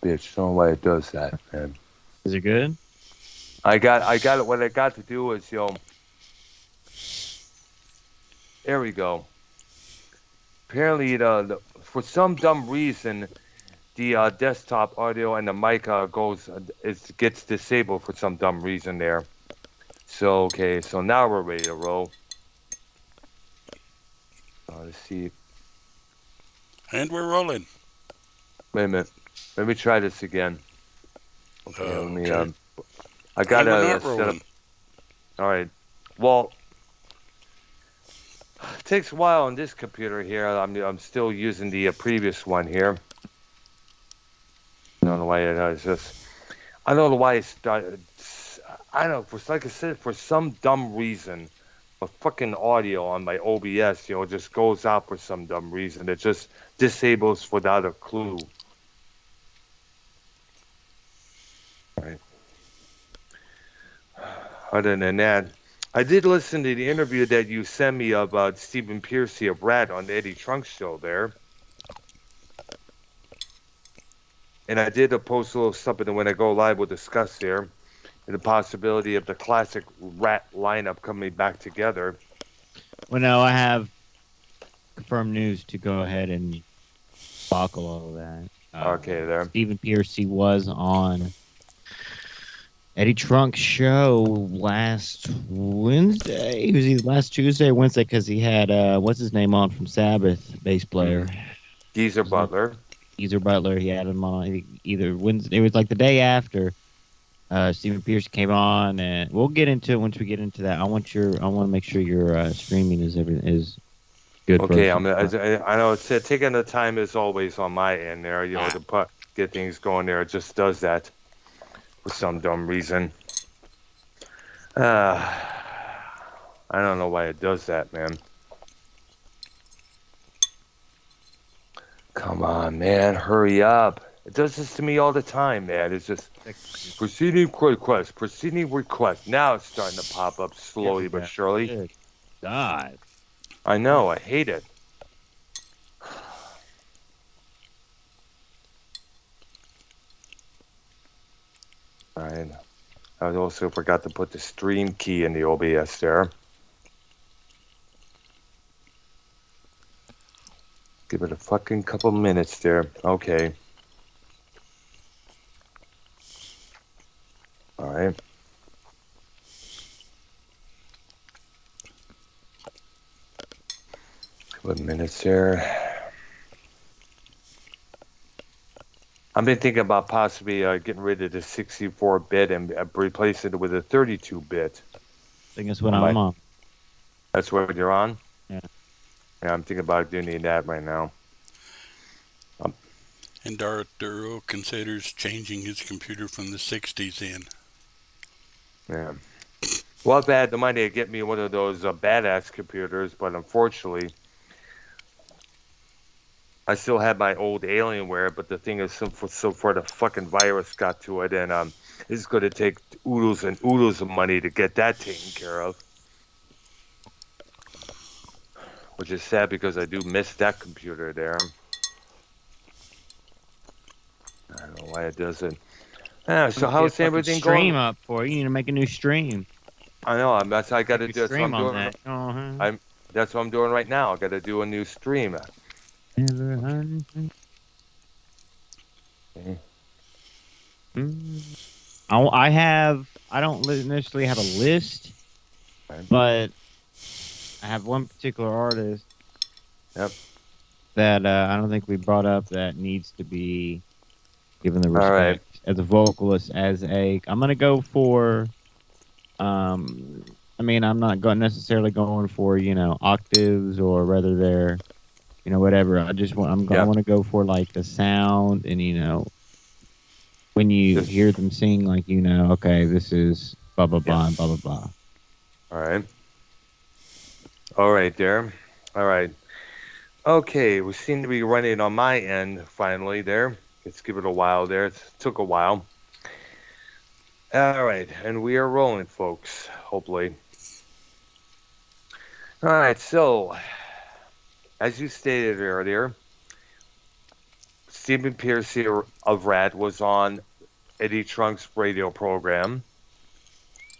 Bitch, don't know why it does that, man. Is it good? I got it. What I got to do is, there we go. Apparently, for some dumb reason, the desktop audio and the mic gets disabled for some dumb reason there. So okay, so now we're ready to roll. Let's see. And we're rolling. Wait a minute. Let me try this again. Okay, let me. Okay. I And we're gotta not set up. rolling. All right. Well, it takes a while on this computer here. I'm still using the previous one here. I don't know why it is just. I don't know why it started. I don't know. Like I said, for some dumb reason, a fucking audio on my OBS, just goes out for some dumb reason. It just disables without a clue. Right. Other than that, I did listen to the interview that you sent me about Stephen Piercy of Rat on the Eddie Trunk show there. And I did post a little something when I go live, we'll discuss there. And the possibility of the classic Rat lineup coming back together. Well, no, I have confirmed news to go ahead and buckle all of that. Okay, there. Stephen Piercy was on Eddie Trunk's show last Wednesday. He was either last Tuesday or Wednesday because he had what's his name on from Sabbath, bass player. Geezer Butler. Geezer Butler. He had him on either Wednesday. It was like the day after. Stephen Pierce came on, and we'll get into it once we get into that. I want to make sure your streaming is good. Okay, I know it's taking the time as always on my end there. To get things going there. It just does that for some dumb reason. I don't know why it does that, man. Come on, man, hurry up. It does this to me all the time, man. It's just proceeding request. Now it's starting to pop up slowly but surely. Good God. I know, I hate it. Alright. I also forgot to put the stream key in the OBS there. Give it a fucking couple minutes there. Okay. Alright. Couple of minutes there. I've been thinking about possibly getting rid of the 64-bit and replacing it with a 32-bit. I think that's what I'm on. That's what you're on? Yeah. Yeah, I'm thinking about doing that right now. And Arturo considers changing his computer from the 60s in. Yeah. Well, if I had the money to get me one of those badass computers, but unfortunately, I still have my old Alienware, but the thing is, so far the fucking virus got to it, and it's going to take oodles and oodles of money to get that taken care of. Which is sad because I do miss that computer there. I don't know why it doesn't. So how's everything going? Stream up for you. You need to make a new stream. I know. That's I got to do. That's what I'm doing. That. That's what I'm doing right now. I got to do a new stream. I don't necessarily have a list, but I have one particular artist. Yep. That I don't think we brought up that needs to be given the respect as a vocalist. I'm gonna go for. I mean, I'm not necessarily going for octaves or whether they're whatever. I want to go for like the sound and when you hear them sing, like okay, this is blah blah blah and blah blah blah. All right there. All right. Okay, we seem to be running on my end finally there. Let's give it a while there. It took a while. All right, and we are rolling, folks, hopefully. All right, so as you stated earlier, Stephen Piercy of Rat was on Eddie Trunk's radio program.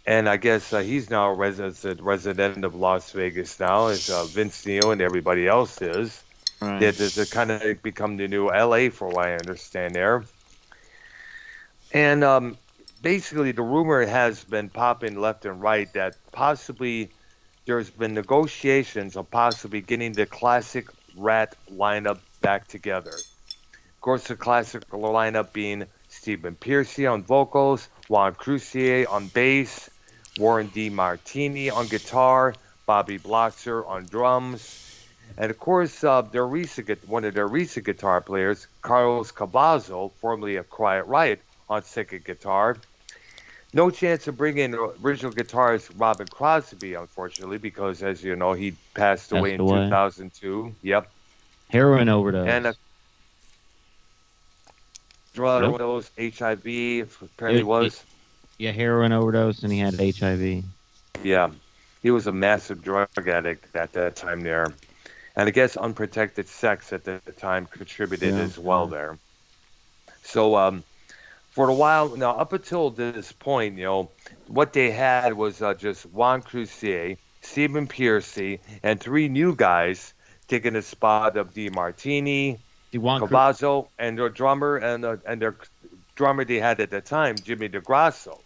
And I guess he's now a resident of Las Vegas now, as Vince Neil and everybody else is. Right. They kind of become the new LA, for what I understand there. And basically, the rumor has been popping left and right that possibly there's been negotiations of possibly getting the classic Rat lineup back together. Of course, the classic lineup being Stephen Piercy on vocals, Juan Crucier on bass, Warren D. Martini on guitar, Bobby Blotzer on drums, and of course, one of their recent guitar players, Carlos Cavazo, formerly of Quiet Riot, on second guitar. No chance of bringing original guitarist Robin Crosby, unfortunately, because, as you know, he passed away in 2002. Yep. Heroin overdose. And drug overdose, HIV, apparently was. Yeah, heroin overdose, and he had HIV. Yeah. He was a massive drug addict at that time there. And I guess unprotected sex at the time contributed as well there. So, for a while, now up until this point, what they had was just Juan Crucier, Stephen Piercy, and three new guys taking the spot of Di Martini, Cavazo, and their drummer, and their drummer they had at the time, Jimmy DeGrasso.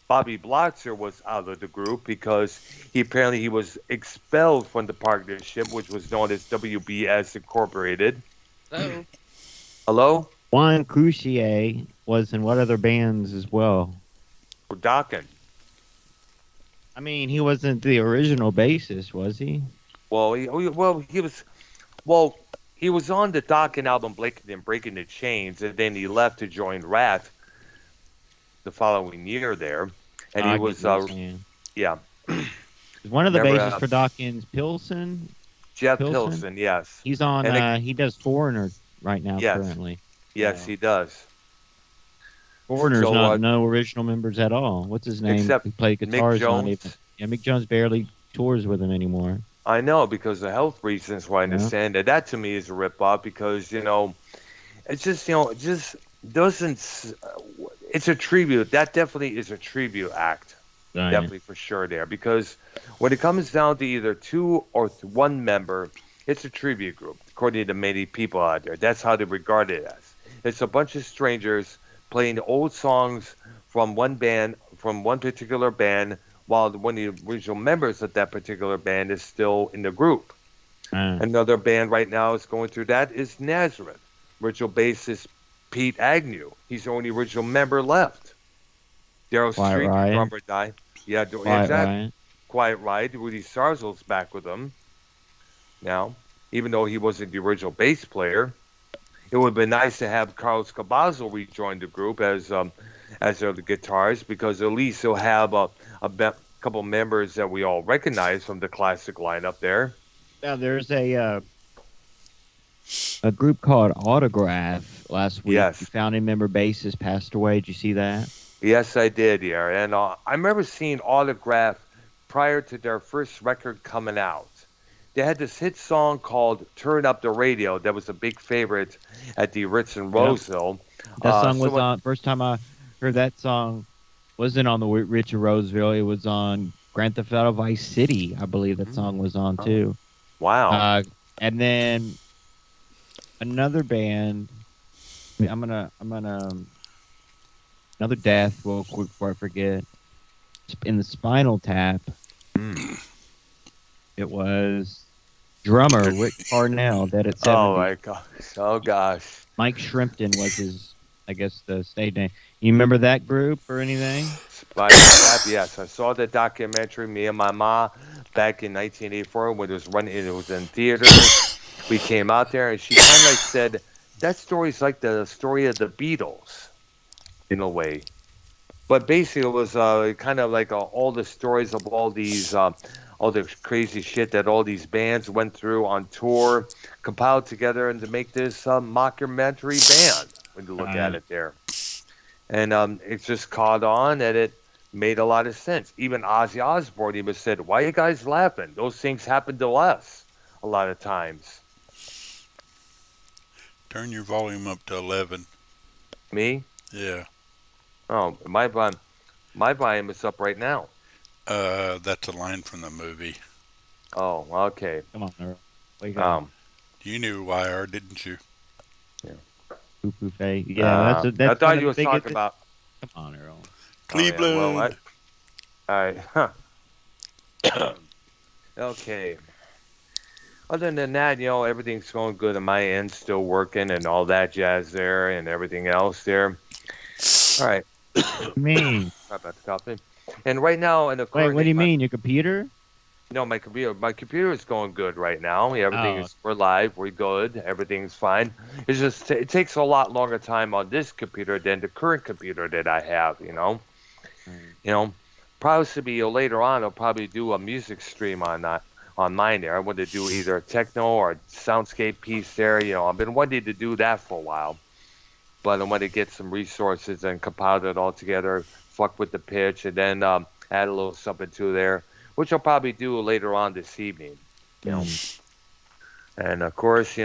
Bobby Blotzer was out of the group because he was expelled from the partnership, which was known as WBS Incorporated. Hello? Hello? Juan Crucier was in what other bands as well? Dokken. I mean, he wasn't the original bassist, was he? Well, he was on the Dokken album Breaking the Chains, and then he left to join Rat the following year there, and he was yeah. One of the bassists for Dokken's Pilsen. Jeff Pilsen, yes. He's on. He does Foreigner right now currently. Yes, he does. Foreigner's no original members at all. What's his name? Except he played guitars Mick Jones. Mick Jones barely tours with him anymore. I know, because of health reasons. I understand that to me is a ripoff because it's just it just doesn't. It's a tribute. That definitely is a tribute act. Right. Definitely for sure there, because when it comes down to either two or one member, it's a tribute group. According to many people out there, that's how they regard it as. It's a bunch of strangers playing old songs from one band, from one particular band, while one of the original members of that particular band is still in the group. Another band right now is going through that is Nazareth. Original bassist Pete Agnew. He's the only original member left. Daryl Street, the drummer, died. Yeah, exactly. Quiet Riot. Rudy Sarzo's back with them now, even though he wasn't the original bass player. It would have been nice to have Carlos Cavazo rejoin the group as the guitarist, because at least he'll have a couple members that we all recognize from the classic lineup there. Now, there's a group called Autograph last week. Yes. The founding member bassist passed away. Did you see that? Yes, I did, yeah. And I remember seeing Autograph prior to their first record coming out. They had this hit song called Turn Up the Radio that was a big favorite at the Ritz in Roseville. That song was on, first time I heard that song wasn't on the Ritz in Roseville. It was on Grand Theft Auto Vice City, I believe that song was on too. Wow. And then another band, another death real quick before I forget. In the Spinal Tap, it was drummer Rick Parnell, dead at 70. Oh my gosh! Oh gosh! Mike Shrimpton was his, I guess, the stage name. You remember that group or anything? Spinal Tap, yes. I saw the documentary, Me and My Ma, back in 1984 when it was running. It was in theaters. We came out there, and she kind of said, "That story's like the story of the Beatles, in a way." But basically, it was kind of like all the stories of all these. All the crazy shit that all these bands went through on tour, compiled together and to make this mockumentary band, when you look at it there. And it's just caught on, and it made a lot of sense. Even Ozzy Osbourne even said, "Why are you guys laughing? Those things happen to us a lot of times." Turn your volume up to 11. Me? Yeah. Oh, my volume is up right now. That's a line from the movie. Oh, okay. Come on, Earl. Wake up. Um, You knew YR, didn't you? yeah. Poo poo face. Yeah, I that's one thought of you the was talking biggest. about. Come on, Earl. Oh yeah. Well, Cleveland. I. Okay. Other than that, everything's going good on my end, still working and all that jazz there and everything else there. All right. Me. Sorry about the coffee. And right now, in the Wait, what do currently, you mean? Your computer? my computer is going good right now. Oh, We're live, we're good, everything's fine. It's just it takes a lot longer time on this computer than the current computer that I have. mm, You know, Possibly later on I'll probably do a music stream on that on mine there. I want to do either a techno or a soundscape piece there. I've been wanting to do that for a while, but I want to get some resources and compile it all together, fuck with the pitch, and then add a little something to there, which I'll probably do later on this evening. You know, mm. and of course,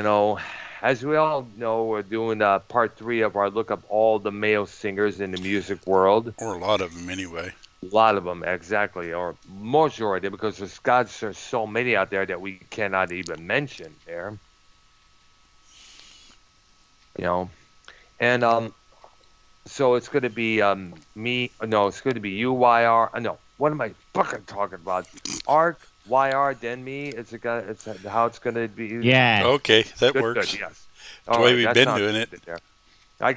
as we all know, we're doing part 3 of our look up all the male singers in the music world. Or a lot of them, anyway. A lot of them, exactly, or majority, because there's so many out there that we cannot even mention there. You know, and so it's going to be me. No, it's going to be you, YR. No, what am I fucking talking about? Arc, YR, then me. It's how it's going to be. Yeah. Okay, that Good, works. good, yes. That's All the way right, we've that been sounds doing it. good there. I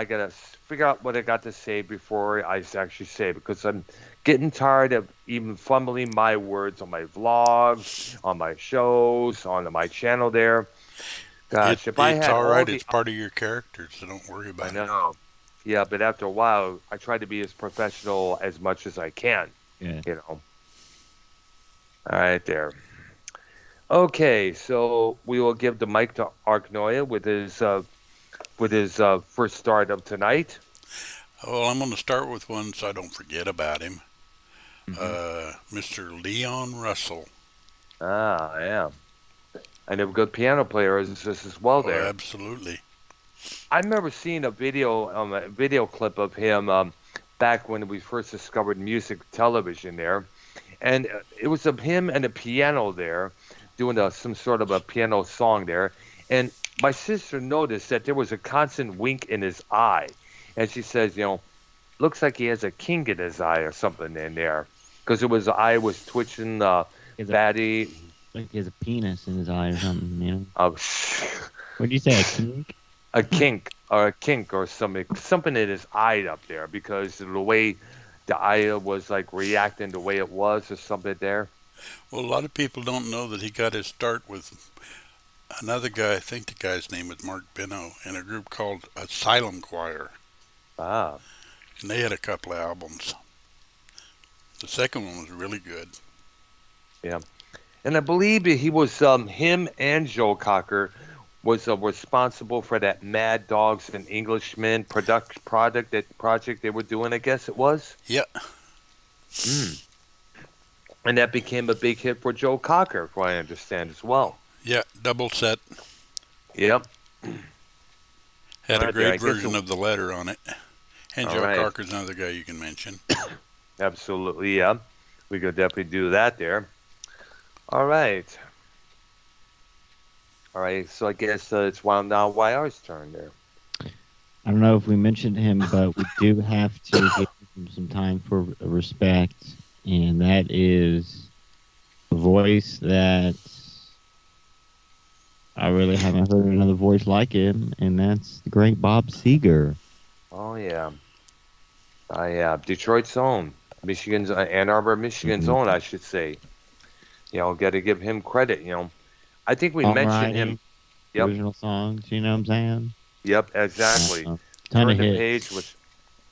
gotta figure out what I got to say before I actually say it, because I'm getting tired of even fumbling my words on my vlogs, on my shows, on my channel there. Gosh, if I It's had all all right. the, It's part of your character, so don't worry I about it. know, yeah, but after a while, I try to be as professional as much as I can. Yeah. All right, there. Okay, so we will give the mic to Arknolia with his first start of tonight. Well, I'm going to start with one so I don't forget about him. Mm-hmm. Mr. Leon Russell. Ah, yeah. And a good piano player as well Oh, there. absolutely. I remember seeing a video clip of him back when we first discovered music television there, and it was of him and a piano there, doing some sort of a piano song there. And my sister noticed that there was a constant wink in his eye, and she says, looks like he has a kink in his eye or something in there, because the eye was twitching, He has fatty. like he has a penis in his eye or something, you know? Oh, What'd you say, a kink? a kink or something in his eye up there, because of the way the eye was like reacting the way it was or something there. Well, a lot of people don't know that he got his start with another guy. I think the guy's name was Mark Beno, in a group called Asylum Choir. Ah, And they had a couple of albums. The second one was really good. yeah. And I believe he was him and Joe Cocker was responsible for that Mad Dogs and Englishmen project they were doing, I guess it was. Yeah. And that became a big hit for Joe Cocker, if I understand as well. Yeah, double set. Yep. Had a Right there. great I guess version of the letter on it. And All Joe right. Cocker's another guy you can mention. Absolutely, yeah. We could definitely do that there. All right. All right, so I guess it's now YR's turn there. I don't know if we mentioned him, but we do have to give him some time for respect, and that is a voice that I really haven't heard another voice like him, and that's the great Bob Seger. Oh, yeah. Detroit's own. Ann Arbor, Michigan's own, I should say. Got to give him credit, I think we mentioned him. Yep. Original songs, you know what I'm saying? Yep, exactly. Ton of hits.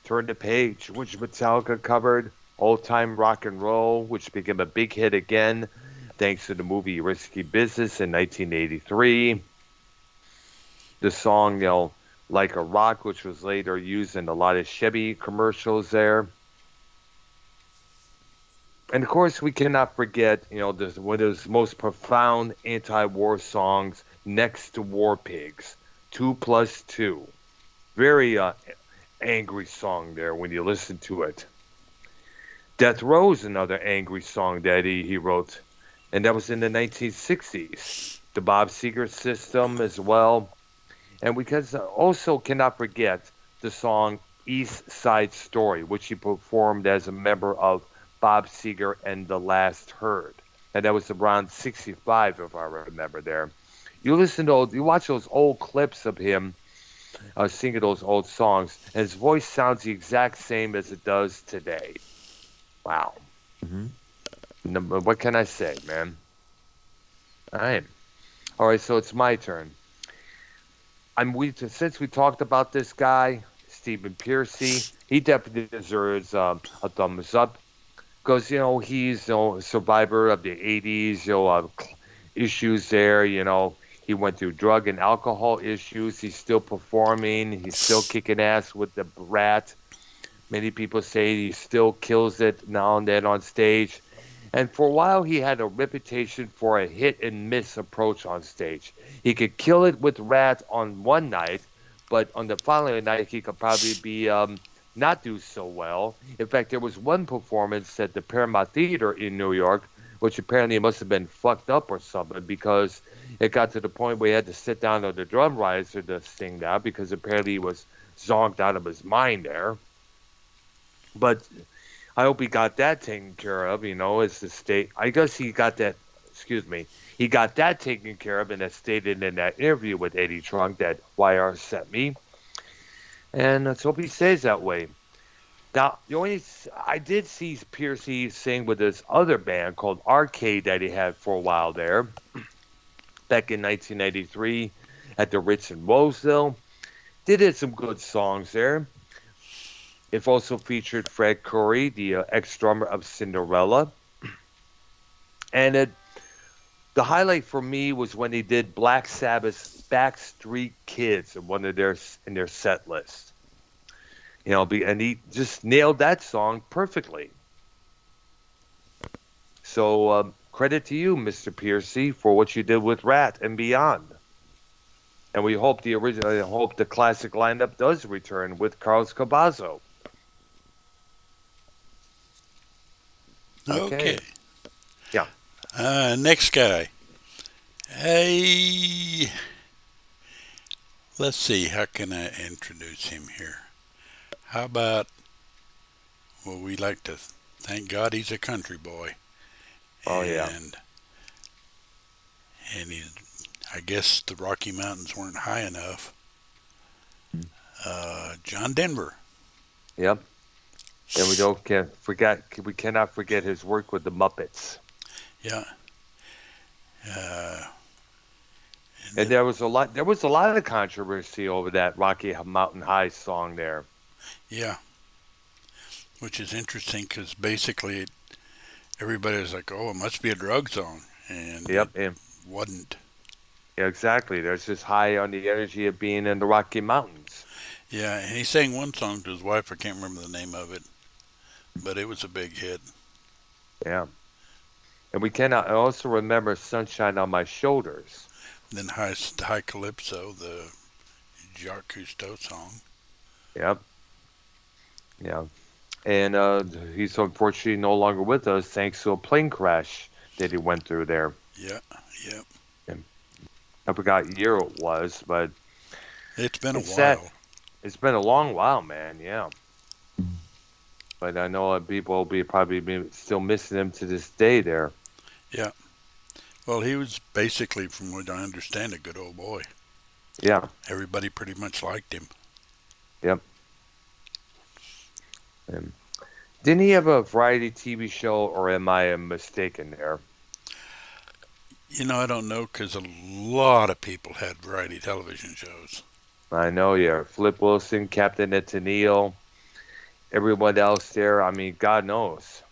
Turn the Page, which Metallica covered. Old Time Rock and Roll, which became a big hit again, thanks to the movie Risky Business in 1983. The song, Like a Rock, which was later used in a lot of Chevy commercials there. And of course, we cannot forget, one of those most profound anti-war songs Next to War Pigs, 2+2. Very angry song there when you listen to it. Death Row's another angry song that he wrote, and that was in the 1960s. The Bob Seger System as well. And we also cannot forget the song East Side Story, which he performed as a member of Bob Seger and the Last Herd. And that was around 65, if I remember there. You watch those old clips of him singing those old songs, and his voice sounds the exact same as it does today. Wow. Mm-hmm. What can I say, man? All right, so it's my turn. Since we talked about this guy, Stephen Piercy, he definitely deserves a thumbs up because he's a survivor of the '80s. Issues there. He went through drug and alcohol issues. He's still performing. He's still kicking ass with the Rat. Many people say he still kills it now and then on stage. And for a while, he had a reputation for a hit-and-miss approach on stage. He could kill it with Rat on one night, but on the following night, he could probably be not do so well. In fact, there was one performance at the Paramount Theater in New York, which apparently must have been fucked up or something, because it got to the point where he had to sit down on the drum riser to sing that, because apparently he was zonked out of his mind there. But I hope he got that taken care of, as the state. I guess he got that, he got that taken care of, and that's stated in that interview with Eddie Trunk that YR sent me. And let's hope he stays that way. Now, I did see Piercy sing with this other band called Arcade that he had for a while there, back in 1993 at the Ritz in Roseville. Did some good songs there. It also featured Fred Coury, the ex-drummer of Cinderella. And the highlight for me was when he did Black Sabbath's Backstreet Kids in their set list. And he just nailed that song perfectly. So credit to you, Mr. Piercy, for what you did with Rat and beyond. And we hope the classic lineup does return with Carlos Cavazo. Okay. Yeah. Next guy. Hey, let's see. How can I introduce him here? How about? Well, we like to thank God he's a country boy. Oh yeah. And I guess the Rocky Mountains weren't high enough. John Denver. Yep. And we cannot forget his work with the Muppets. Yeah. And there was a lot of controversy over that Rocky Mountain High song there. Yeah. Which is interesting because basically everybody was like, "Oh, it must be a drug song," and it wasn't. Yeah, exactly. There's just high on the energy of being in the Rocky Mountains. Yeah, and he sang one song to his wife. I can't remember the name of it, but it was a big hit. Yeah. And we cannot also remember Sunshine on My Shoulders. And then High Calypso, the Jacques Cousteau song. Yep. Yeah. And he's unfortunately no longer with us thanks to a plane crash that he went through there. Yeah. I forgot what year it was, but it's been a while. It's been a long while, man. Yeah. But I know people will be probably still missing him to this day there. Yeah. Well, he was basically, from what I understand, a good old boy. Yeah. Everybody pretty much liked him. Yep. Didn't he have a variety TV show, or am I mistaken there? I don't know, because a lot of people had variety television shows. I know, yeah. Flip Wilson, Captain Ed Tennille, everyone else there. I mean, God knows.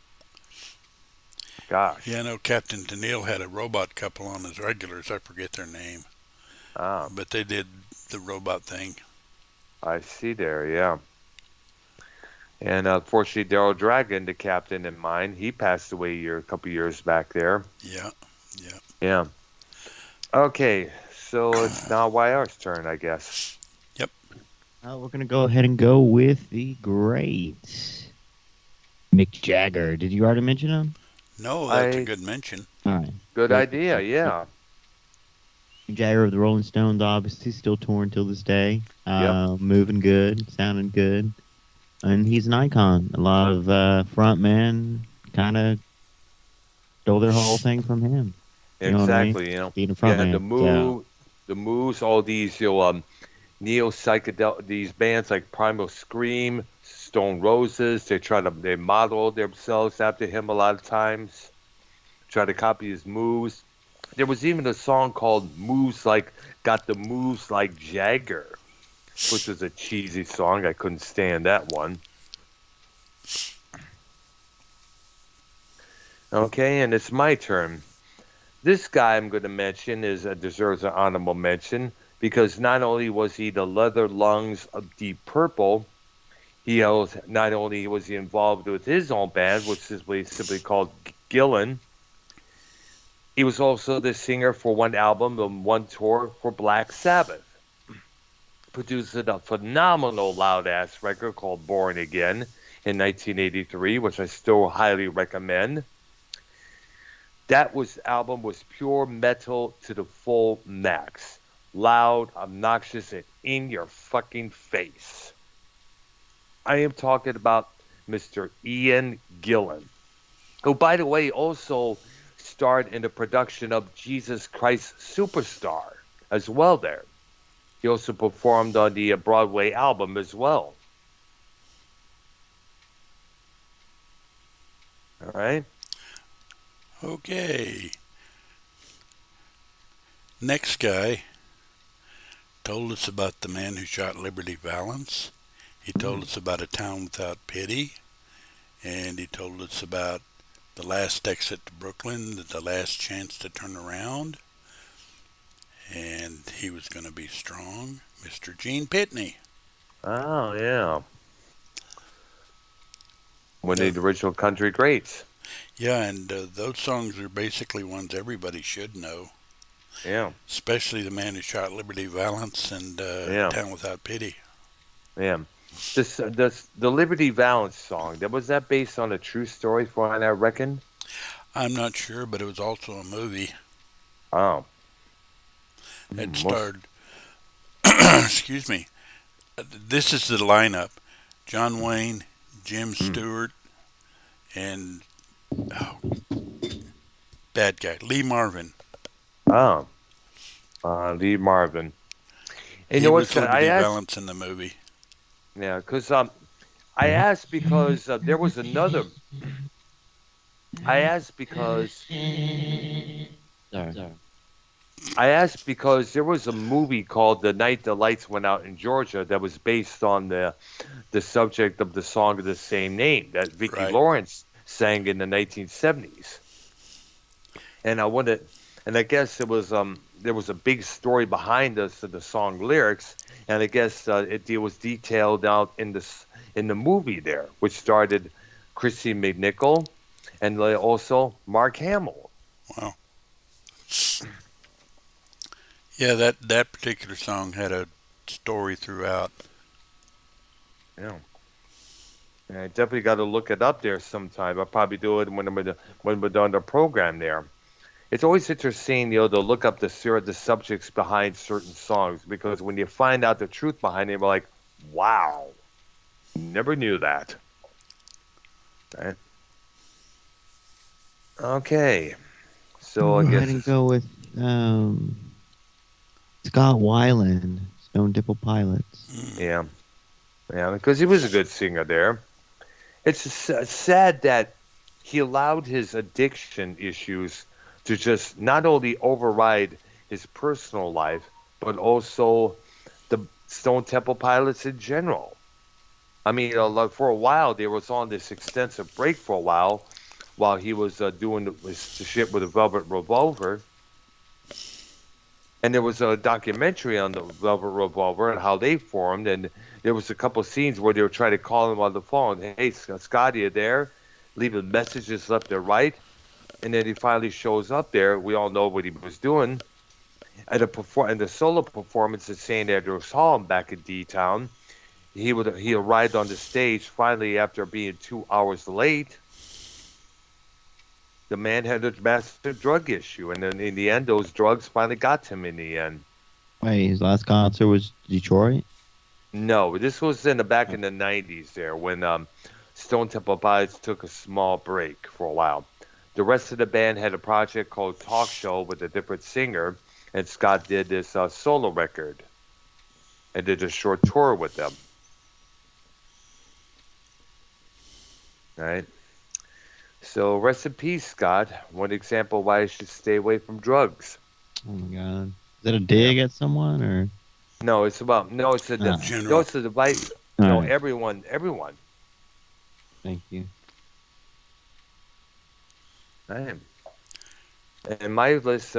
Gosh. Yeah, I know Captain Tennille had a robot couple on his regulars. I forget their name. But they did the robot thing. I see there, yeah. And unfortunately, Daryl Dragon, the captain in mine, he passed away a couple years back there. Yeah. Yeah. Okay, so it's now YR's turn, I guess. Yep. We're going to go ahead and go with the great Mick Jagger. Did you already mention him? No, that's a good mention. All right. Good idea, yeah. Mick Jagger of the Rolling Stones, obviously still touring till this day. Moving good, sounding good. And he's an icon. A lot of frontmen kind of stole their whole thing from him. Exactly, Being a frontman. The moves, all these, neo psychedelic, these bands like Primal Scream, Stone Roses, they model themselves after him a lot of times, try to copy his moves. There was even a song called Got the Moves Like Jagger, which was a cheesy song. I couldn't stand that one. Okay, and it's my turn. This guy I'm going to mention deserves an honorable mention because not only was he the leather lungs of Deep Purple, not only was he involved with his own band, which is simply called Gillan, he was also the singer for one album and one tour for Black Sabbath. Produced a phenomenal loud-ass record called Born Again in 1983, which I still highly recommend. That album was pure metal to the full max. Loud, obnoxious, and in your fucking face. I am talking about Mr. Ian Gillan, who, by the way, also starred in the production of Jesus Christ Superstar as well there. He also performed on the Broadway album as well. All right. Okay. Next guy told us about the man who shot Liberty Valance. He told us about A Town Without Pity. And he told us about The Last Exit to Brooklyn, The Last Chance to Turn Around. And he was going to be strong. Mr. Gene Pitney. Oh, yeah. One of the original country greats. Yeah, and those songs are basically ones everybody should know. Yeah. Especially The Man Who Shot Liberty Valance and Town Without Pity. Yeah. The Liberty Valance song, was that based on a true story for I reckon? I'm not sure, but it was also a movie. Oh. It starred, excuse me, this is the lineup. John Wayne, Jim Stewart, and bad guy, Lee Marvin. Oh. Lee Marvin. And he was Liberty Valance in the movie. Yeah, because I asked because there was another. I asked because there was a movie called The Night the Lights Went Out in Georgia that was based on the subject of the song of the same name that Vicki Lawrence sang in the 1970s. And I guess there was a big story behind the song lyrics, and I guess it was detailed out in the movie there, which started Christy McNichol and also Mark Hamill. Wow. Yeah, that particular song had a story throughout. Yeah. I definitely got to look it up there sometime. I'll probably do it when we're done the program there. It's always interesting, to look up the subjects behind certain songs, because when you find out the truth behind it, you're like, wow, never knew that. Right? Okay. So I guess I'm go with Scott Weiland, Stone Temple Pilots. Yeah, because he was a good singer there. It's sad that he allowed his addiction issues to just not only override his personal life, but also the Stone Temple Pilots in general. I mean, for a while, they was on this extensive break for a while he was doing the shit with the Velvet Revolver. And there was a documentary on the Velvet Revolver and how they formed, and there was a couple of scenes where they were trying to call him on the phone. Hey, Scott, you there? Leaving messages left and right. And then he finally shows up there. We all know what he was doing. in the solo performance at St. Andrews Hall back in D-Town. He arrived on the stage finally after being 2 hours late. The man had a massive drug issue, and then in the end, those drugs finally got him. In the end, Wait, his last concert was Detroit? no, this was in the back in the '90s there when Stone Temple Pilots took a small break for a while. The rest of the band had a project called Talk Show with a different singer, and Scott did this solo record and did a short tour with them. All right. So rest in peace, Scott. One example why I should stay away from drugs. Oh my God. Is that a dig at someone or? No, it's about no, it's a Ah. no, it's a device. All No, right. everyone. Thank you. Right. And my list,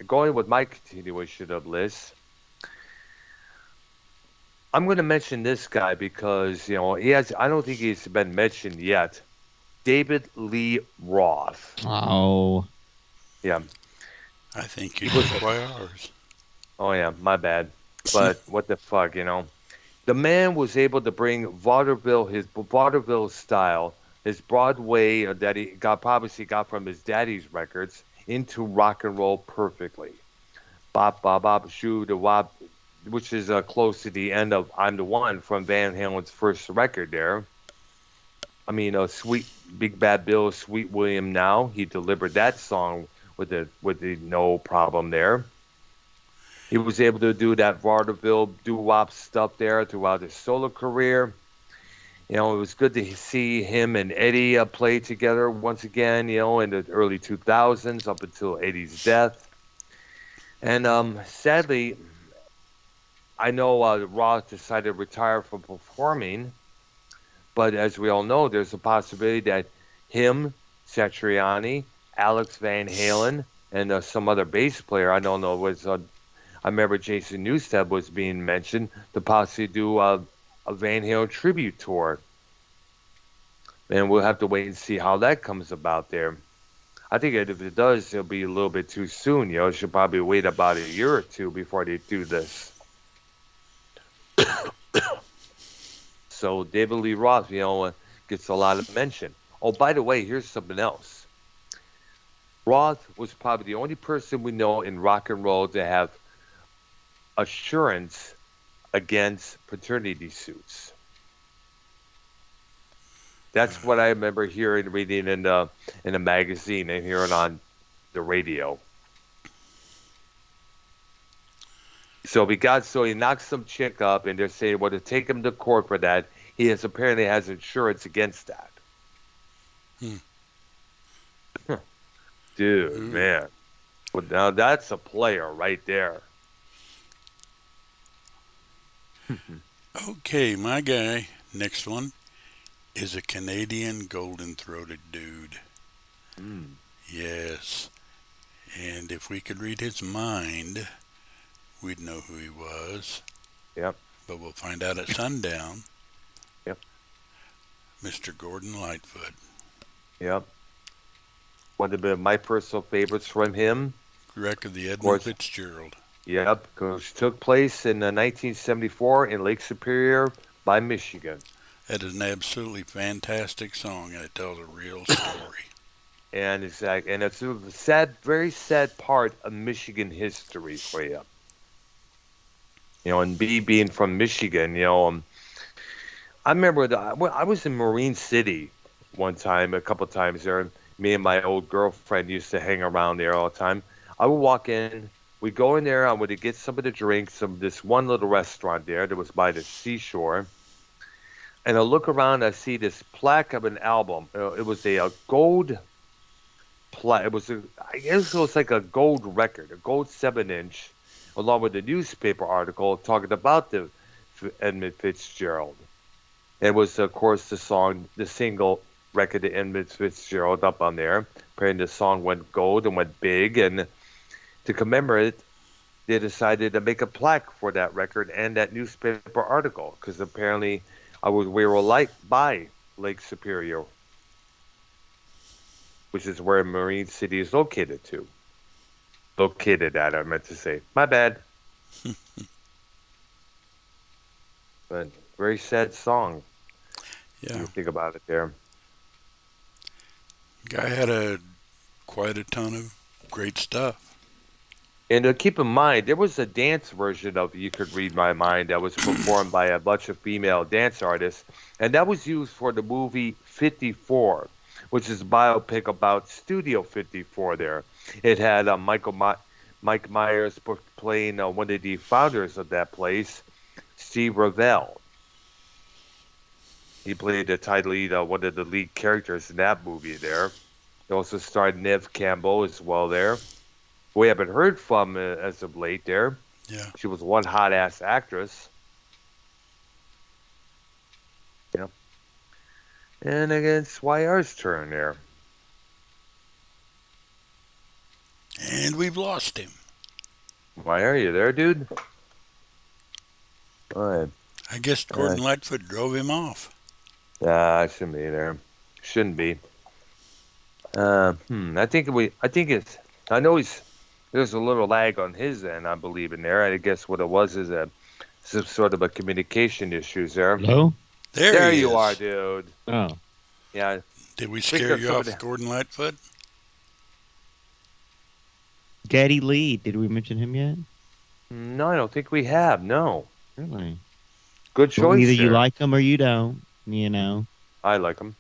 going with my continuation of lists, I'm going to mention this guy because he has. I don't think he's been mentioned yet. David Lee Roth. Oh. Yeah. I think you took away ours. Oh yeah, my bad. But what the fuck, The man was able to bring his vaudeville style, his Broadway that he obviously got from his daddy's records, into rock and roll perfectly. Bop, bop, bop, shoo, da wop, which is close to the end of I'm the One from Van Halen's first record there. I mean, Sweet Big Bad Bill, Sweet William Now, he delivered that song with the no problem there. He was able to do that vaudeville doo-wop stuff there throughout his solo career. It was good to see him and Eddie play together once again, in the early 2000s up until Eddie's death. And sadly, I know Roth decided to retire from performing, but as we all know, there's a possibility that him, Satriani, Alex Van Halen, and some other bass player, I don't know, I remember Jason Newsted was being mentioned to possibly do a Van Halen tribute tour. And we'll have to wait and see how that comes about there. I think if it does, it'll be a little bit too soon. It should probably wait about a year or two before they do this. So David Lee Roth, gets a lot of mention. Oh, by the way, here's something else. Roth was probably the only person we know in rock and roll to have assurance against paternity suits. That's what I remember hearing, reading in a magazine and hearing on the radio. So he knocks some chick up, and they're saying, well, to take him to court for that, he apparently has insurance against that. Dude, man. Well, now that's a player right there. Okay, my guy. Next one is a Canadian golden-throated dude. Yes. And if we could read his mind, we'd know who he was. Yep. But we'll find out at sundown. Yep. Mr. Gordon Lightfoot. Yep. One of my personal favorites from him. Wreck of the Edmund Fitzgerald. Yep, which took place in 1974 in Lake Superior by Michigan. That is an absolutely fantastic song, and it tells a real story. And it's a sad, very sad part of Michigan history for you. And being from Michigan, I remember I was in Marine City one time, a couple of times there. Me and my old girlfriend used to hang around there all the time. I would walk in. We'd go in there. I would get something to drink, this one little restaurant there that was by the seashore. And I look around, I see this plaque of an album. It was a gold plaque. I guess it was like a gold record, a gold 7-inch, along with a newspaper article talking about the Edmund Fitzgerald. It was, of course, the single record of Edmund Fitzgerald up on there. Apparently the song went gold and went big, and to commemorate, they decided to make a plaque for that record and that newspaper article, because apparently we were by Lake Superior, which is where Marine City is located to. located at. I meant to say. My bad. But very sad song. Yeah, You think about it there. guy had quite a ton of great stuff. And keep in mind, there was a dance version of "You Could Read My Mind" that was performed by a bunch of female dance artists, and that was used for the movie 54, which is a biopic about Studio 54 there. It had Mike Myers playing one of the founders of that place, Steve Ravel. He played the title lead, one of the lead characters in that movie there. It also starred Nev Campbell as well there. We haven't heard from as of late there. Yeah. She was one hot ass actress. Yeah. And against YR's turn there. And we've lost him. Why are you there, dude? All right. I guess Gordon Lightfoot drove him off. I shouldn't be there. Shouldn't be. I think I know there's a little lag on his end, I believe, in there. I guess what it was is some sort of a communication issues there. Hello? There he you is. are, dude. Oh. Yeah. Did we scare you off, Gordon Lightfoot? Daddy Lee, did we mention him yet? No, I don't think we have. No. Really? Good choice. Well, either there. you like him or you don't, you know. I like him.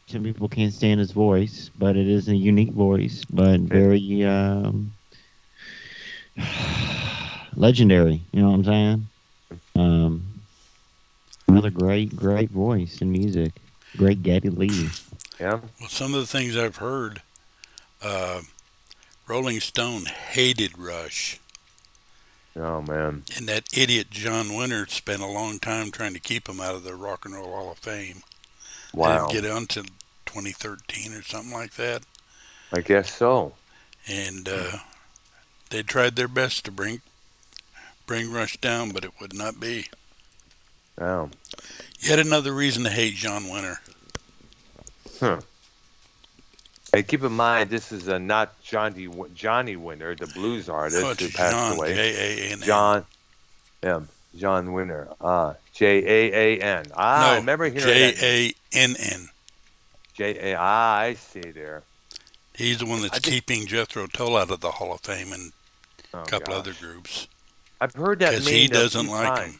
Some people can't stand his voice, but it is a unique voice, but very legendary. You know what I'm saying? Another great voice in music. Great Geddy Lee. Yeah. Well, some of the things I've heard, Rolling Stone hated Rush. Oh, man. And that idiot John Winter spent a long time trying to keep him out of the Rock and Roll Hall of Fame. Wow. They didn't get on until 2013 or something like that. I guess so. And they tried their best to bring Rush down, but it would not be. Oh. Yet another reason to hate John Winter. Huh. Hey, keep in mind, this is not Johnny Winter, the blues artist who passed John, away. J-A-N-N. John Winter. J-A-A-N. I remember hearing that. J-A-N-N. J-A. I see there. He's the one that's keeping Jethro Tull out of the Hall of Fame and a couple other groups. I've heard that because he doesn't like him.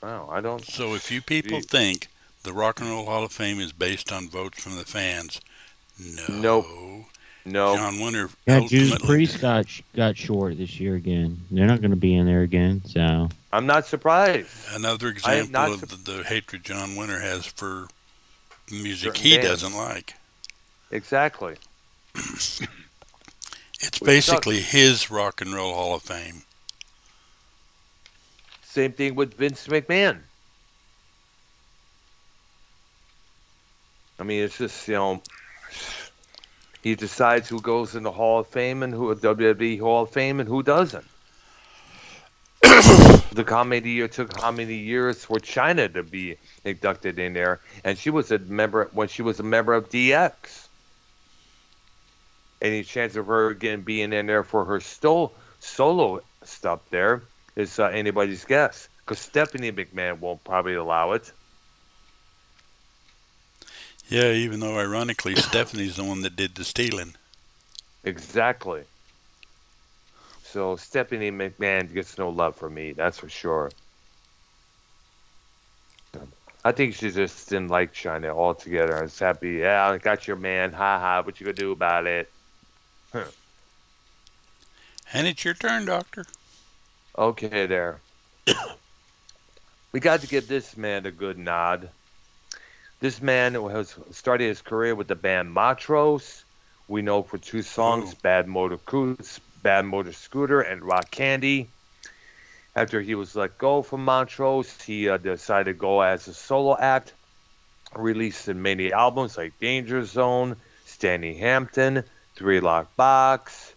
Oh, I don't. So if you people think the Rock and Roll Hall of Fame is based on votes from the fans, no. John Winter. Yeah, Judas Priest got short this year again. They're not going to be in there again. So I'm not surprised. Another example of the hatred John Winter has for music he doesn't like. Exactly. It's basically his Rock and Roll Hall of Fame. Same thing with Vince McMahon. I mean, it's just, he decides who goes in the Hall of Fame and who WWE Hall of Fame and who doesn't. It took how many years for China to be inducted in there, and she was a member when she was a member of DX. Any chance of her again being in there for her solo stuff there is anybody's guess, because Stephanie McMahon won't probably allow it. Yeah, even though ironically Stephanie's the one that did the stealing. Exactly. So Stephanie McMahon gets no love from me, that's for sure. I think she just didn't like China altogether. I was happy. Yeah, I got your man. Ha ha. What you gonna do about it? Huh. And it's your turn, Doctor. Okay, there. We got to give this man a good nod. This man has started his career with the band Montrose. We know for two songs, Bad Motor Scooter and Rock Candy. After he was let go from Montrose, he decided to go as a solo act. Released many albums like Danger Zone, Stanley Hampton, Three Lock Box.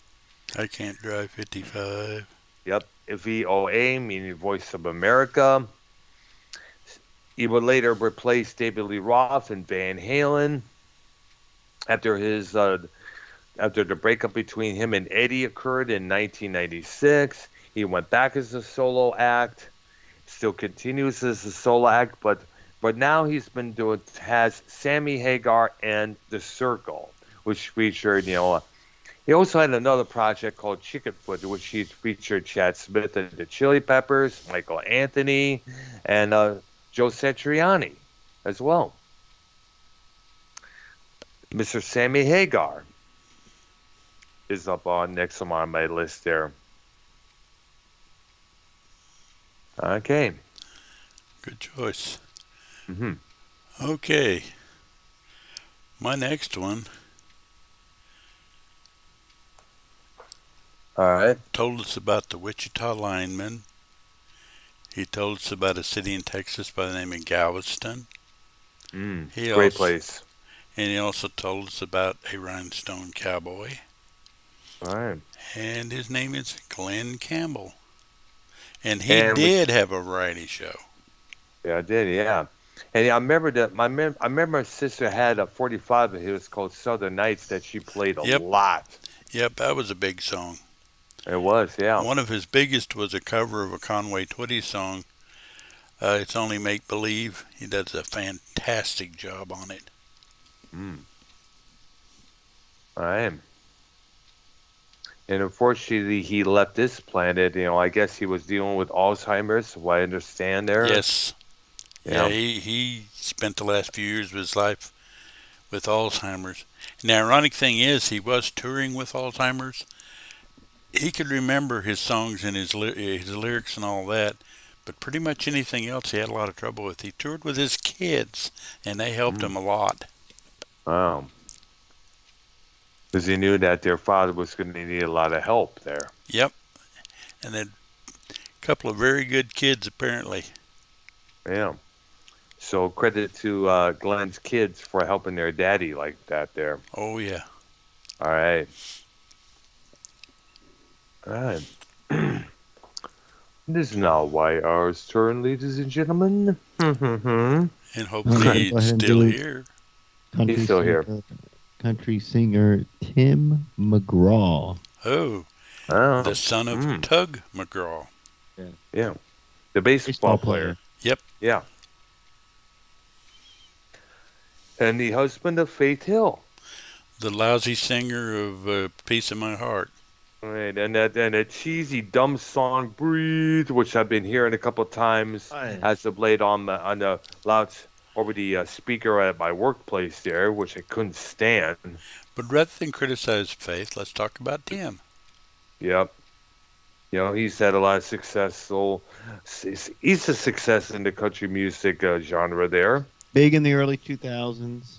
I Can't Drive 55. Yep. VOA, meaning Voice of America. He would later replace David Lee Roth and Van Halen. After his After the breakup between him and Eddie occurred in 1996, he went back as a solo act. Still continues as a solo act, but now he's been doing has Sammy Hagar and The Circle, which featured he also had another project called Chickenfoot, which he featured Chad Smith and the Chili Peppers, Michael Anthony, and Joe Satriani as well. Mr. Sammy Hagar is up on next on my list there. Okay. Good choice. Mm-hmm. Okay. My next one All right. told us about the Wichita lineman. He told us about a city in Texas by the name of Galveston. Great place. And he also told us about a rhinestone cowboy. All right. And his name is Glenn Campbell. And he did have a variety show. Yeah, I did. Yeah, and I remember that I remember my sister had a 45 of his called Southern Nights that she played a lot. Yep, that was a big song. It was, yeah. One of his biggest was a cover of a Conway Twitty song. It's Only Make Believe. He does a fantastic job on it. All right. And unfortunately, he left this planet. I guess he was dealing with Alzheimer's, what I understand there. Yes. Yeah, he spent the last few years of his life with Alzheimer's. And the ironic thing is, he was touring with Alzheimer's. He could remember his songs and his lyrics and all that, but pretty much anything else he had a lot of trouble with. He toured with his kids, and they helped him a lot. Wow. Because he knew that their father was going to need a lot of help there. Yep. And then a couple of very good kids, apparently. Yeah. So credit to Glenn's kids for helping their daddy like that there. Oh, yeah. All right. All right. It is now YR's turn, ladies and gentlemen. And hopefully he's still here. He's still here. Country singer Tim McGraw. Oh, the son of Tug McGraw. Yeah. The baseball player. Yep. Yeah. And the husband of Faith Hill. The lousy singer of Piece of My Heart. Right, and that cheesy, dumb song "Breathe," which I've been hearing a couple of times as of late on the louds over the speaker at my workplace there, which I couldn't stand. But rather than criticize Faith, let's talk about Tim. Yep. He's had a lot of success. He's a success in the country music genre there. Big in the early 2000s.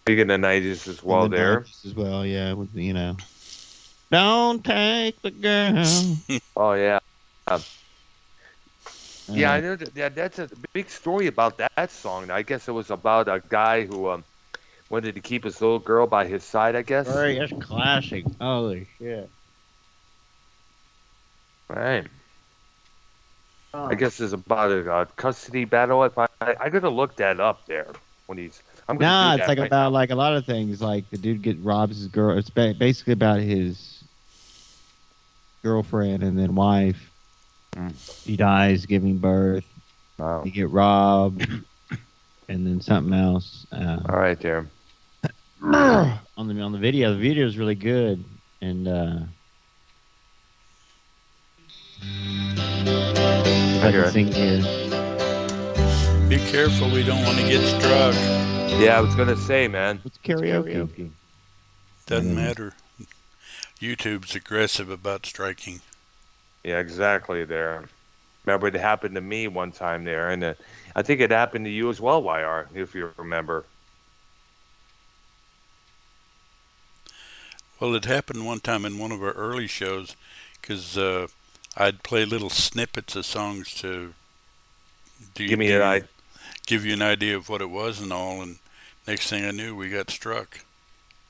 Big in the 90s as well there. 90s as well, yeah. With, don't take the girl. Oh, yeah. Yeah, I know that's a big story about that song. I guess it was about a guy who wanted to keep his little girl by his side, I guess. Right, that's classic. Holy shit. Right. I guess it's about a custody battle. If I gotta look that up there when he's. It's like about like a lot of things. Like the dude robs his girl. It's basically about his girlfriend and then wife. He dies giving birth. Wow. He get robbed, and then something else. All right, there. On the video, the video is really good, and I can sing here. Be careful, we don't want to get struck. Yeah, I was gonna say, man. It's karaoke. Doesn't matter. YouTube's aggressive about striking. Yeah, exactly there. Remember, it happened to me one time there, and I think it happened to you as well, YR, if you remember. Well, it happened one time in one of our early shows, because I'd play little snippets of songs to give you an idea of what it was and all, and next thing I knew, we got struck.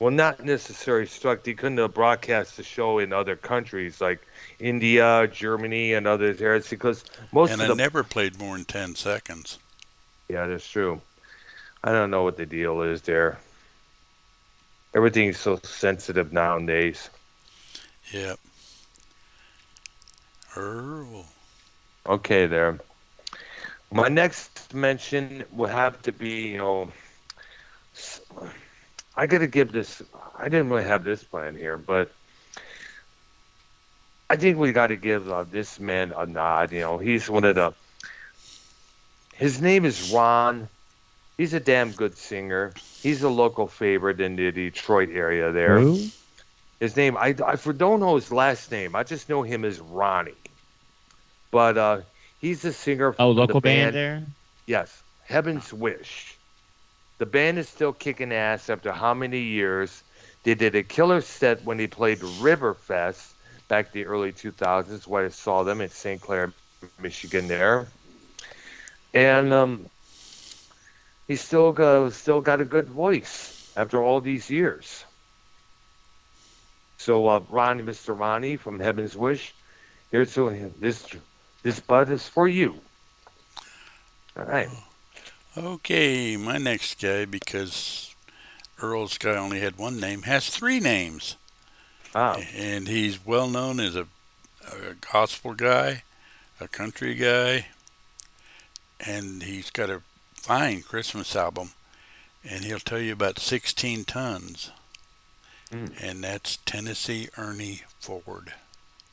Well, not necessarily struck. They couldn't have broadcast the show in other countries like India, Germany, and other areas because I never played more than 10 seconds. Yeah, that's true. I don't know what the deal is there. Everything's so sensitive nowadays. Yep. Earl. Okay, there. My next mention will have to be, s- I got to give this. I didn't really have this plan here, but I think we got to give this man a nod. He's one of the. His name is Ron. He's a damn good singer. He's a local favorite in the Detroit area there. Who? His name, don't know his last name. I just know him as Ronnie. But he's the singer Oh, from the local band band. there. Yes, Heaven's Wish. The band is still kicking ass after how many years? They did a killer set when they played Riverfest back in the early 2000s, where I saw them in St. Clair, Michigan there. And he's still got a good voice after all these years. So Mr. Ronnie from Heaven's Wish, here's this bud is for you. All right. Okay, my next guy, because Earl's guy only had one name, has three names. Ah, And he's well known as a gospel guy, a country guy, and he's got a fine Christmas album. And he'll tell you about 16 tons. mm. And that's Tennessee Ernie Ford.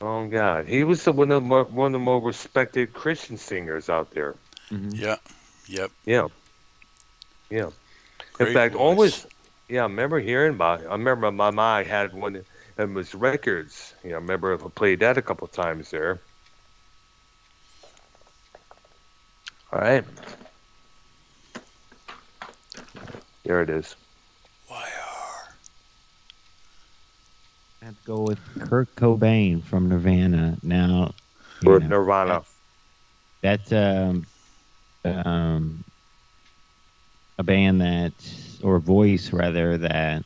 Oh God, he was one of the more respected Christian singers out there. Mm-hmm. Yep, yep. Yeah, yeah. In Great fact, voice. always, yeah. I remember hearing about it. I remember my mom had one. It was records. I remember I played that a couple times there. All right, there it is. YR. I have to go with Kurt Cobain from Nirvana. Now, Or Nirvana. that's a band that, or a voice rather, that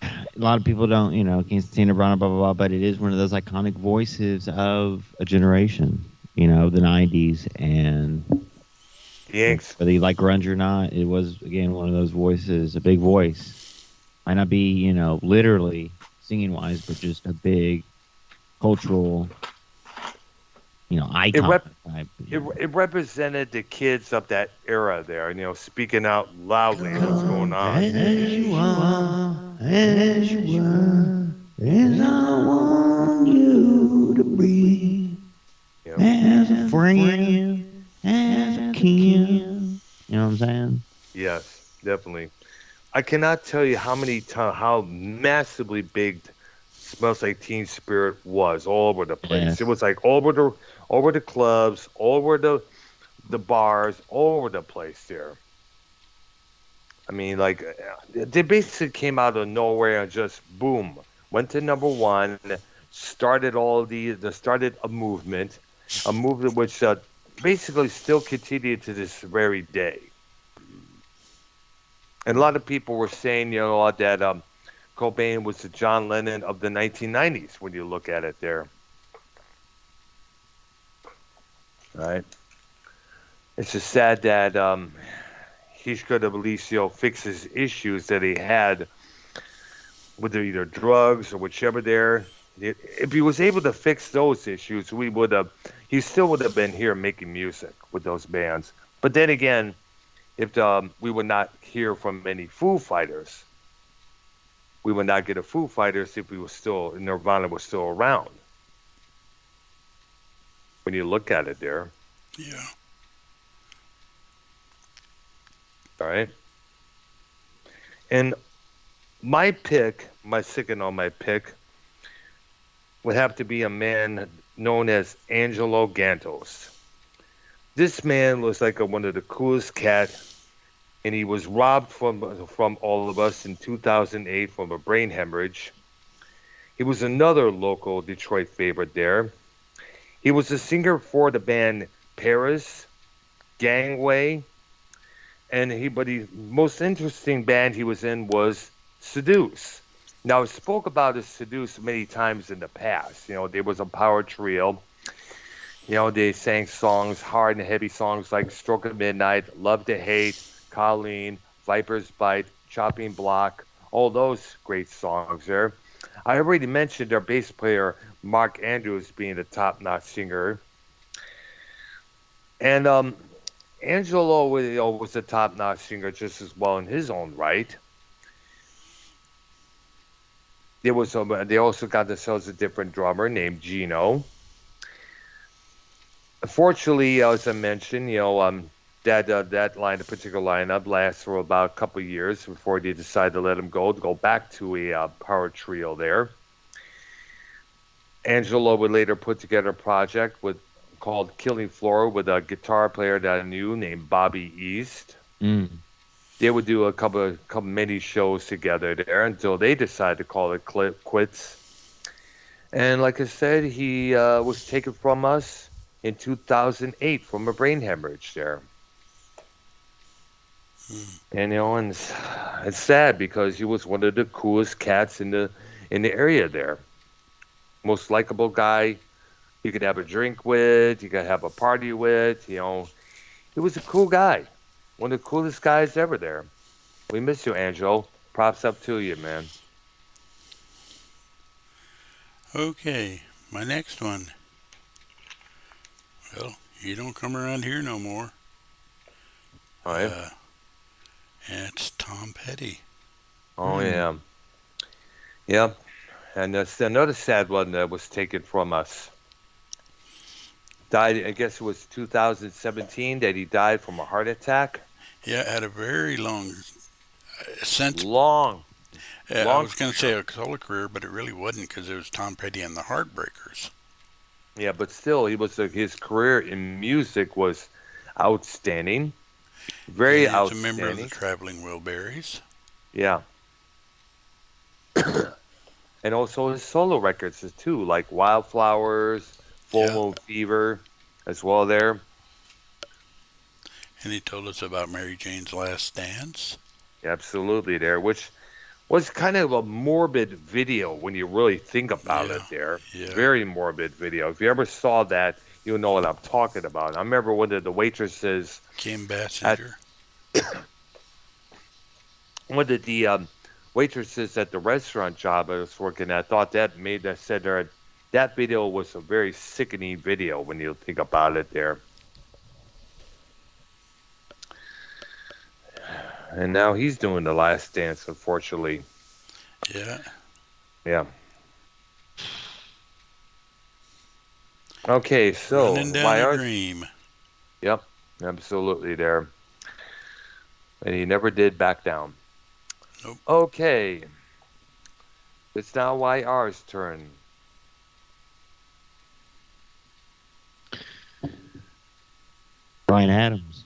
a lot of people don't, can't stand Nirvana, blah, blah, blah, but it is one of those iconic voices of a generation, the 90s. And Yanks. whether you like grunge or not, it was, again, one of those voices, a big voice. Might not be, literally singing wise, but just a big cultural, icon type. It represented the kids of that era there, speaking out loudly what's going on. As you are, as you are, as I want you to be, as a friend, as a kin. You know what I'm saying? Yes, definitely. I cannot tell you how massively big Smells Like Teen Spirit was all over the place. Yes. It was like all over the clubs, all over the bars, all over the place there. I mean, like they basically came out of nowhere and just boom went to number one, started a movement which basically still continued to this very day. And a lot of people were saying, that Cobain was the John Lennon of the 1990s when you look at it there. Right? It's just sad that he could have at least, fixed his issues that he had with either drugs or whichever there. If he was able to fix those issues, he still would have been here making music with those bands. But then again, if we would not hear from many Foo Fighters, we would not get a Foo Fighters if Nirvana was still around. When you look at it there. Yeah. All right. And my second on my pick, would have to be a man known as Angelo Gantos. This man was like one of the coolest cats, and he was robbed from all of us in 2008 from a brain hemorrhage. He was another local Detroit favorite there. He was a singer for the band Paris, Gangway, and most interesting band he was in was Seduce. Now, I spoke about Seduce many times in the past. There was a power trio. They sang songs, hard and heavy songs like Stroke of Midnight, Love to Hate, Colleen, Viper's Bite, Chopping Block, all those great songs there. I already mentioned our bass player Mark Andrews being a top-notch singer, and Angelo was a top-notch singer just as well in his own right. They also got themselves a different drummer named Gino. Unfortunately, as I mentioned, that particular lineup lasts for about a couple of years before they decide to let him go to go back to a power trio there. Angelo would later put together a project called Killing Floor with a guitar player that I knew named Bobby East. Mm. They would do a couple mini shows together there until they decided to call it quits. And like I said, he was taken from us in 2008 from a brain hemorrhage there. And and it's sad because he was one of the coolest cats in the area there. Most likable guy you could have a drink with, you could have a party with. He was a cool guy, one of the coolest guys ever there. We miss you, Angelo. Props up to you, man. Okay, my next one. Well, you don't come around here no more. Oh, yeah. And it's Tom Petty. Oh, yeah. Yep. And that's another sad one that was taken from us. Died, I guess it was 2017 that he died from a heart attack. Yeah, had a very long since. Long. I was going to say a solo career, but it really wasn't because it was Tom Petty and the Heartbreakers. Yeah, but still, his career in music was outstanding. Very outstanding. He's a member of the Traveling Wilburys. Yeah. And also his solo records too, like Wildflowers, Full Moon Fever, as well there. And he told us about Mary Jane's Last Dance. Absolutely there, which was kind of a morbid video when you really think about it there. Yeah. Very morbid video. If you ever saw that, you'll know what I'm talking about. I remember one of the waitresses... Kim Basinger. One of the waitresses at the restaurant job I was working at thought that video was a very sickening video when you think about it there. And now he's doing The Last Dance, unfortunately. Yeah. Yeah. Okay, so Running Down a Dream. Yep, absolutely there. And he never did back down. Nope. Okay. It's now YR's turn. Bryan Adams.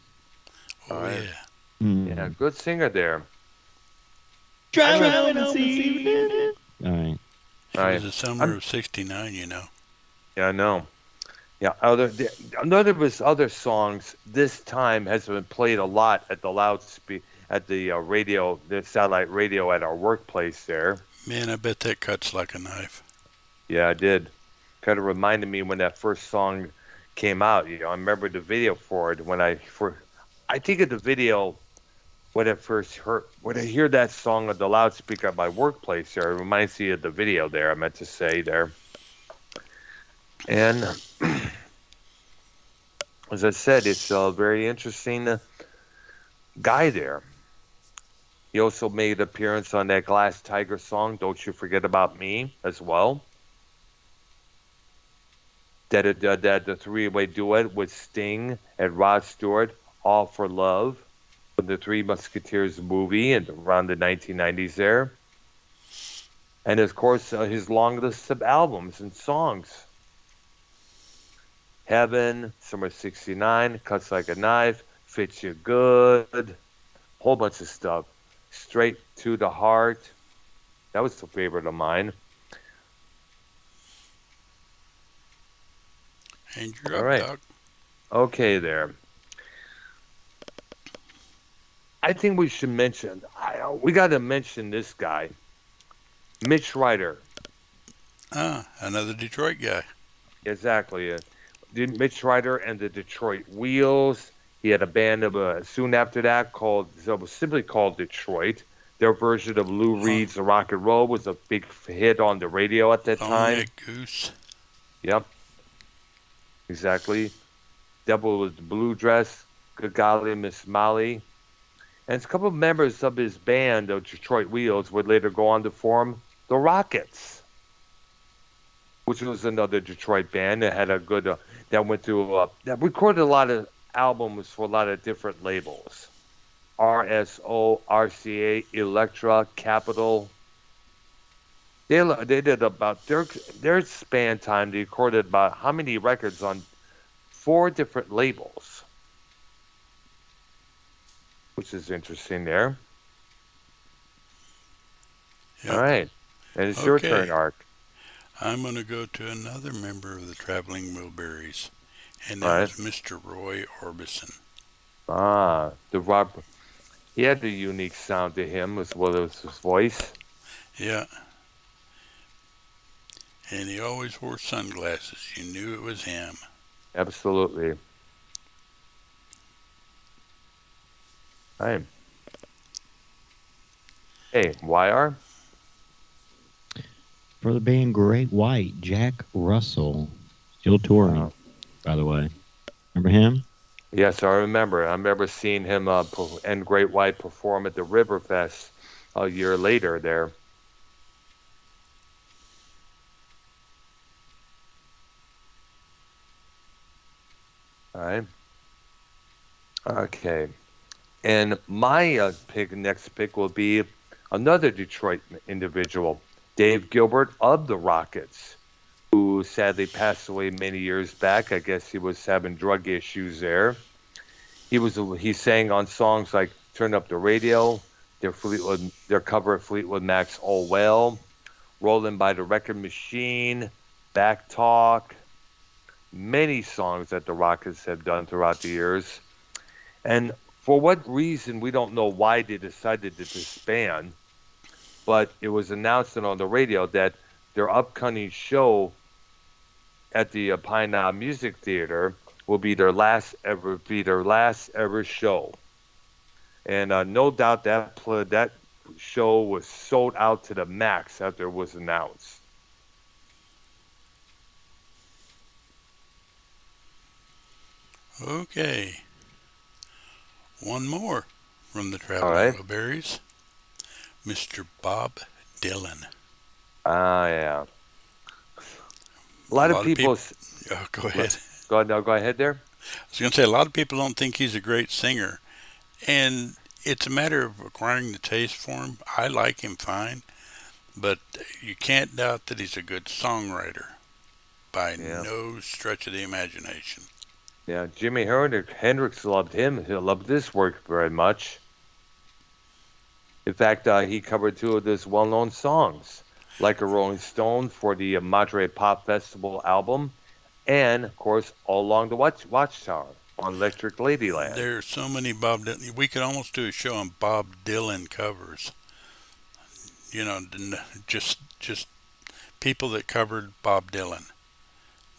Oh, right. yeah. Yeah, good singer there. Driving home this evening. All right. It was the summer of '69, you know. Yeah, I know. Yeah, none of his other songs this time has been played a lot at the radio, the satellite radio at our workplace there. Man, I bet that cuts like a knife. Yeah, I did. Kind of reminded me when that first song came out. I remember the video for it I think of the video when I hear that song on the loudspeaker at my workplace there. It reminds me of the video there. I meant to say there. And as I said, it's a very interesting guy there. He also made an appearance on that Glass Tiger song, Don't You Forget About Me, as well. That the three-way duet with Sting and Rod Stewart, All for Love, from the Three Musketeers movie and around the 1990s there. And, of course, his long list of albums and songs. Heaven, Summer 69, Cuts Like a Knife, Fits You Good, whole bunch of stuff. Straight to the Heart. That was a favorite of mine. And you're All up, right. Doc. Okay, there. I think we should mention, we got to mention this guy, Mitch Ryder. Another Detroit guy. Exactly. Mitch Ryder and the Detroit Wheels. He had a band soon after that simply called Detroit. their version of Lou Reed's Rock and Roll was a big hit on the radio at that time. Long-necked goose. Yep, exactly. Devil with the Blue Dress, Good Golly Miss Molly. And a couple of members of his band, the Detroit Wheels, would later go on to form the Rockets, which was another Detroit band that had a good, that went through, that recorded a lot of albums for a lot of different labels. RSO, RCA, Elektra, Capitol. They did about their span time. They recorded about how many records on 4 different labels, which is interesting there. Yep. All right, and it's your turn, Ark. I'm going to go to another member of the Traveling Wilburys, and All that right. was Mr. Roy Orbison. The Rob. He had a unique sound to him as well as his voice. Yeah. And he always wore sunglasses. You knew it was him. Absolutely. Hi. Hey, YR? For the band Great White, Jack Russell. Still touring, by the way. Remember him? Yes, I remember. I remember seeing him and Great White perform at the Riverfest a year later there. All right. Okay. And my next pick will be another Detroit individual, Dave Gilbert of the Rockets, who sadly passed away many years back. I guess he was having drug issues there. He sang on songs like "Turn Up the Radio," their cover of Fleetwood Mac's "Oh Well," "Rolling by the Record Machine," "Back Talk." Many songs that the Rockets have done throughout the years. And for what reason, we don't know why they decided to disband, but it was announced on the radio that their upcoming show at the Pine Knob Music Theater will be their last ever show. And no doubt that show was sold out to the max after it was announced. Okay. One more from the Traveling Wilburys. Mr. Bob Dylan. Yeah. A lot of people. Oh, go ahead. Go ahead there. I was going to say, a lot of people don't think he's a great singer. And it's a matter of acquiring the taste for him. I like him fine. But you can't doubt that he's a good songwriter by no stretch of the imagination. Yeah, Jimi Hendrix loved him. He loved this work very much. In fact, he covered 2 of his well-known songs, like a Rolling Stone for the Monterey Pop Festival album, and, of course, All Along the Watchtower on Electric Ladyland. There are so many Bob Dylan. We could almost do a show on Bob Dylan covers. You know, just people that covered Bob Dylan.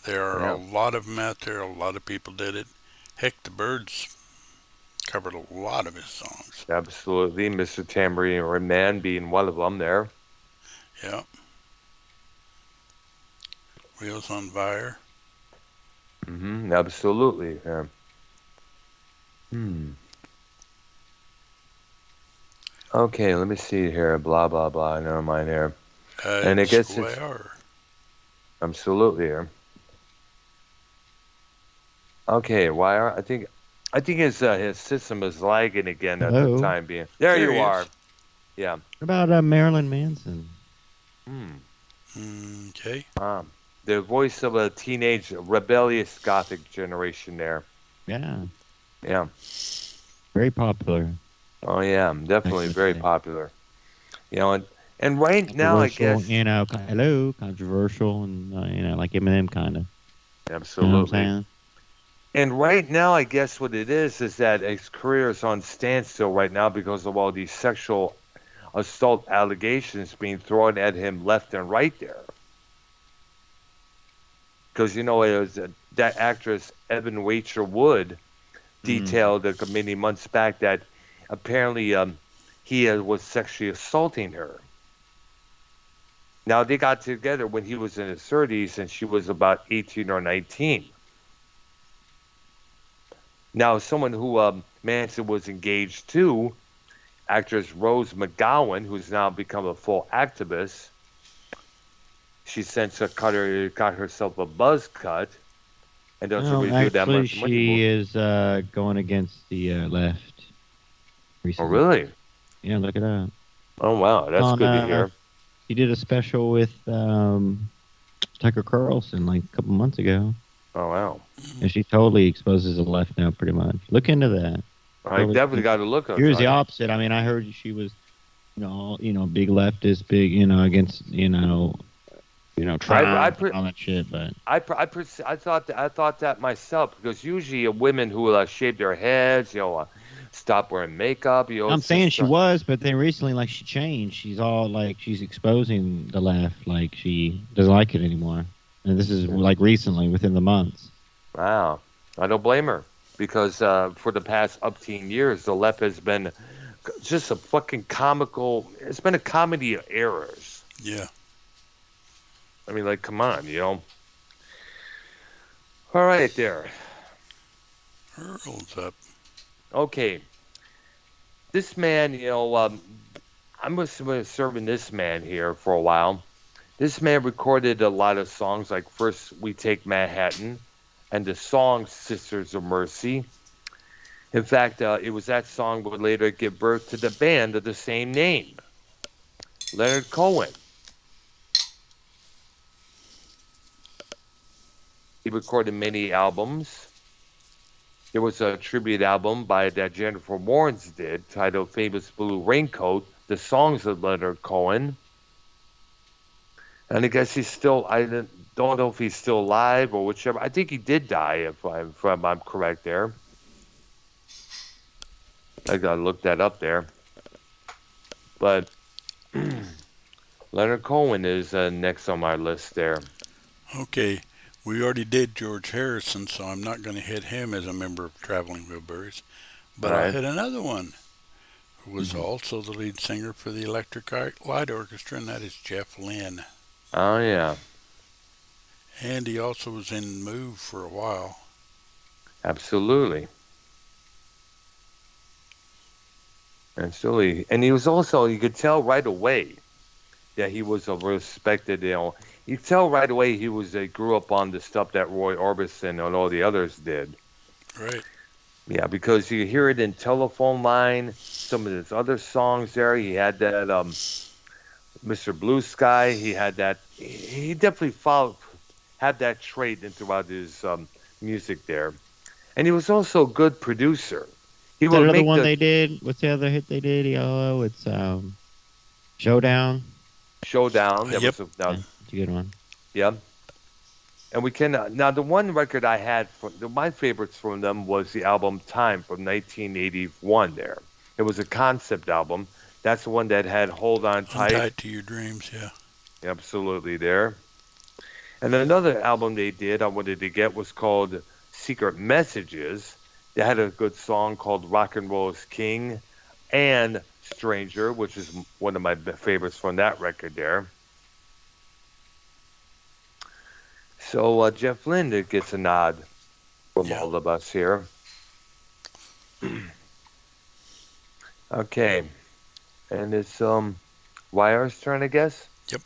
There are a lot of them out there. A lot of people did it. Heck, the Byrds covered a lot of his songs. Absolutely. Mr. Tambourine Man being one of them there. Yeah. Wheels on Fire. Absolutely. Yeah. Okay, let me see here. Blah, blah, blah. Never mind here. And I guess it's... Absolutely here. Okay, why? I think his system is lagging again at the time being. There you are. Yeah. What about Marilyn Manson? Okay. The voice of a teenage rebellious gothic generation there. Yeah. Yeah. Very popular. Oh yeah, definitely very popular. You know, and right now I guess controversial and like Eminem kind of. Absolutely. You know what I'm saying? And right now, I guess what it is that his career is on standstill right now because of all these sexual assault allegations being thrown at him left and right there. Because, it was that actress, Evan Rachel Wood, detailed many months back that apparently he was sexually assaulting her. Now, they got together when he was in his 30s and she was about 18 or 19. Now, someone who Manson was engaged to, actress Rose McGowan, who's now become a full activist, she since got herself a buzz cut. And don't you really do that actually, much money? she is going against the left Oh, recently. really? Yeah, look it up. Oh, wow. That's good to hear. She did a special with Tucker Carlson like a couple months ago. Oh, wow. And she totally exposes the left now, pretty much. Look into that. I definitely got to look at it. Here's the opposite. I mean, I heard she was, big leftist, big, against, Trump and all that shit. But I thought that myself, because usually women who shave their heads, stop wearing makeup. I'm saying she was, but then recently, like, she changed. She's all like, she's exposing the left, like she doesn't like it anymore. And this is like recently, within the months. Wow, I don't blame her, because for the past upteen years, the left has been just a fucking comical. It's been a comedy of errors. Yeah. I mean, like, come on, All right, there. Earl's up. Okay. This man, I'm serving this man here for a while. This man recorded a lot of songs, like First We Take Manhattan and the song Sisters of Mercy. In fact, it was that song would later give birth to the band of the same name, Leonard Cohen. He recorded many albums. There was a tribute album that Jennifer Warnes did, titled Famous Blue Raincoat, the songs of Leonard Cohen. And I guess he's still, I don't know if he's still alive or whichever. I think he did die, if I'm correct there. I got to look that up there. But Leonard Cohen is next on my list there. Okay. We already did George Harrison, so I'm not going to hit him as a member of Traveling Wilburys. But Right. I hit another one who was also the lead singer for the Electric Light Orchestra, and that is Jeff Lynne. Oh, yeah. And he also was in Move for a while. Absolutely. Absolutely. And he was also, you could tell right away that he was a respected, you tell right away he grew up on the stuff that Roy Orbison and all the others did. Right. Yeah, because you hear it in Telephone Line, some of his other songs there. He had that Mr. Blue Sky. He had that. He definitely had that trait throughout his music there. And he was also a good producer. He would make one they did. What's the other hit they did? It's Showdown. Showdown. Yep. That's a good one. Yeah. And we can now the one record I had my favorites from them was the album Time from 1981 there. It was a concept album. That's the one that had Hold On Tight. Tight to Your Dreams, yeah. Absolutely there. And another album they did I wanted to get was called Secret Messages. They had a good song called Rock and Roll is King and Stranger, which is one of my favorites from that record there. So Jeff Lynne gets a nod from all of us here. Okay. And it's YR's turn, I guess? Yep.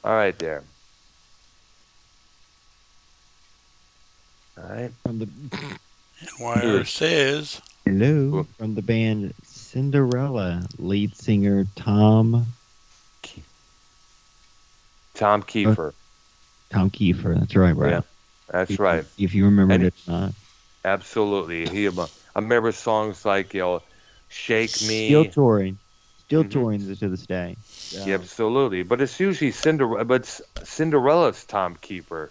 All right, there. All right. And YR says... Hello. From the band Cinderella, lead singer Tom Kiefer. Tom Kiefer, that's right, bro. Yeah, that's right. If you remember it or not. Absolutely. I remember songs like, Shake Me. Still touring to this day. Yeah, absolutely. But it's usually Cinderella's Tom Kiefer.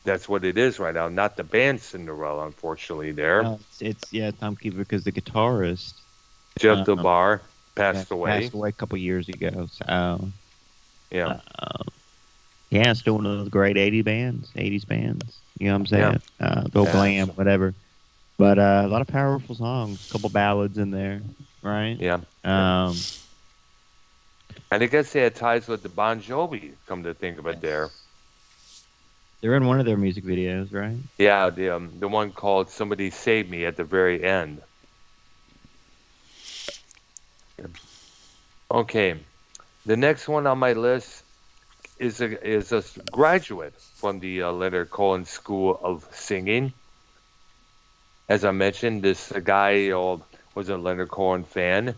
That's what it is right now, not the band Cinderella, unfortunately, there. No, it's Tom Kiefer, because the guitarist Jeff DeBar passed away. Passed away a couple years ago. So yeah. It's still one of those great 80s bands. You know what I'm saying? Yeah. Go glam, whatever. But a lot of powerful songs, a couple ballads in there. right? Yeah. Um, And I guess they had ties with the Bon Jovi, come to think of it there. they're in one of their music videos, right? Yeah, the one called Somebody Save Me at the very end. Okay. The next one on my list is a graduate from the Leonard Cohen School of Singing. As I mentioned, this guy was a Leonard Cohen fan.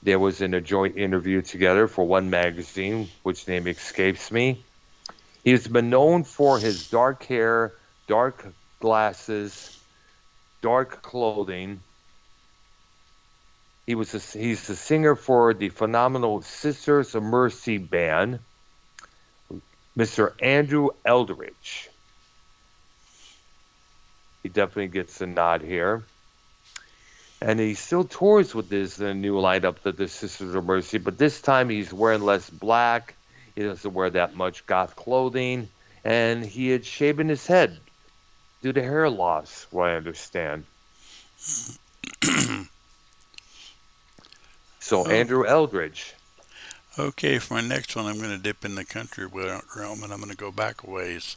There was in a joint interview together for one magazine, which name escapes me. He's been known for his dark hair, dark glasses, dark clothing. He's the singer for the phenomenal Sisters of Mercy band, Mr. Andrew Eldridge. He definitely gets a nod here. And he still tours with this new lineup, the Sisters of Mercy, but this time he's wearing less black. He doesn't wear that much goth clothing, and he had shaven his head due to hair loss, what I understand. So Oh, Andrew Eldridge. okay. For my next one, I'm going to dip in the country realm, and I'm going to go back a ways.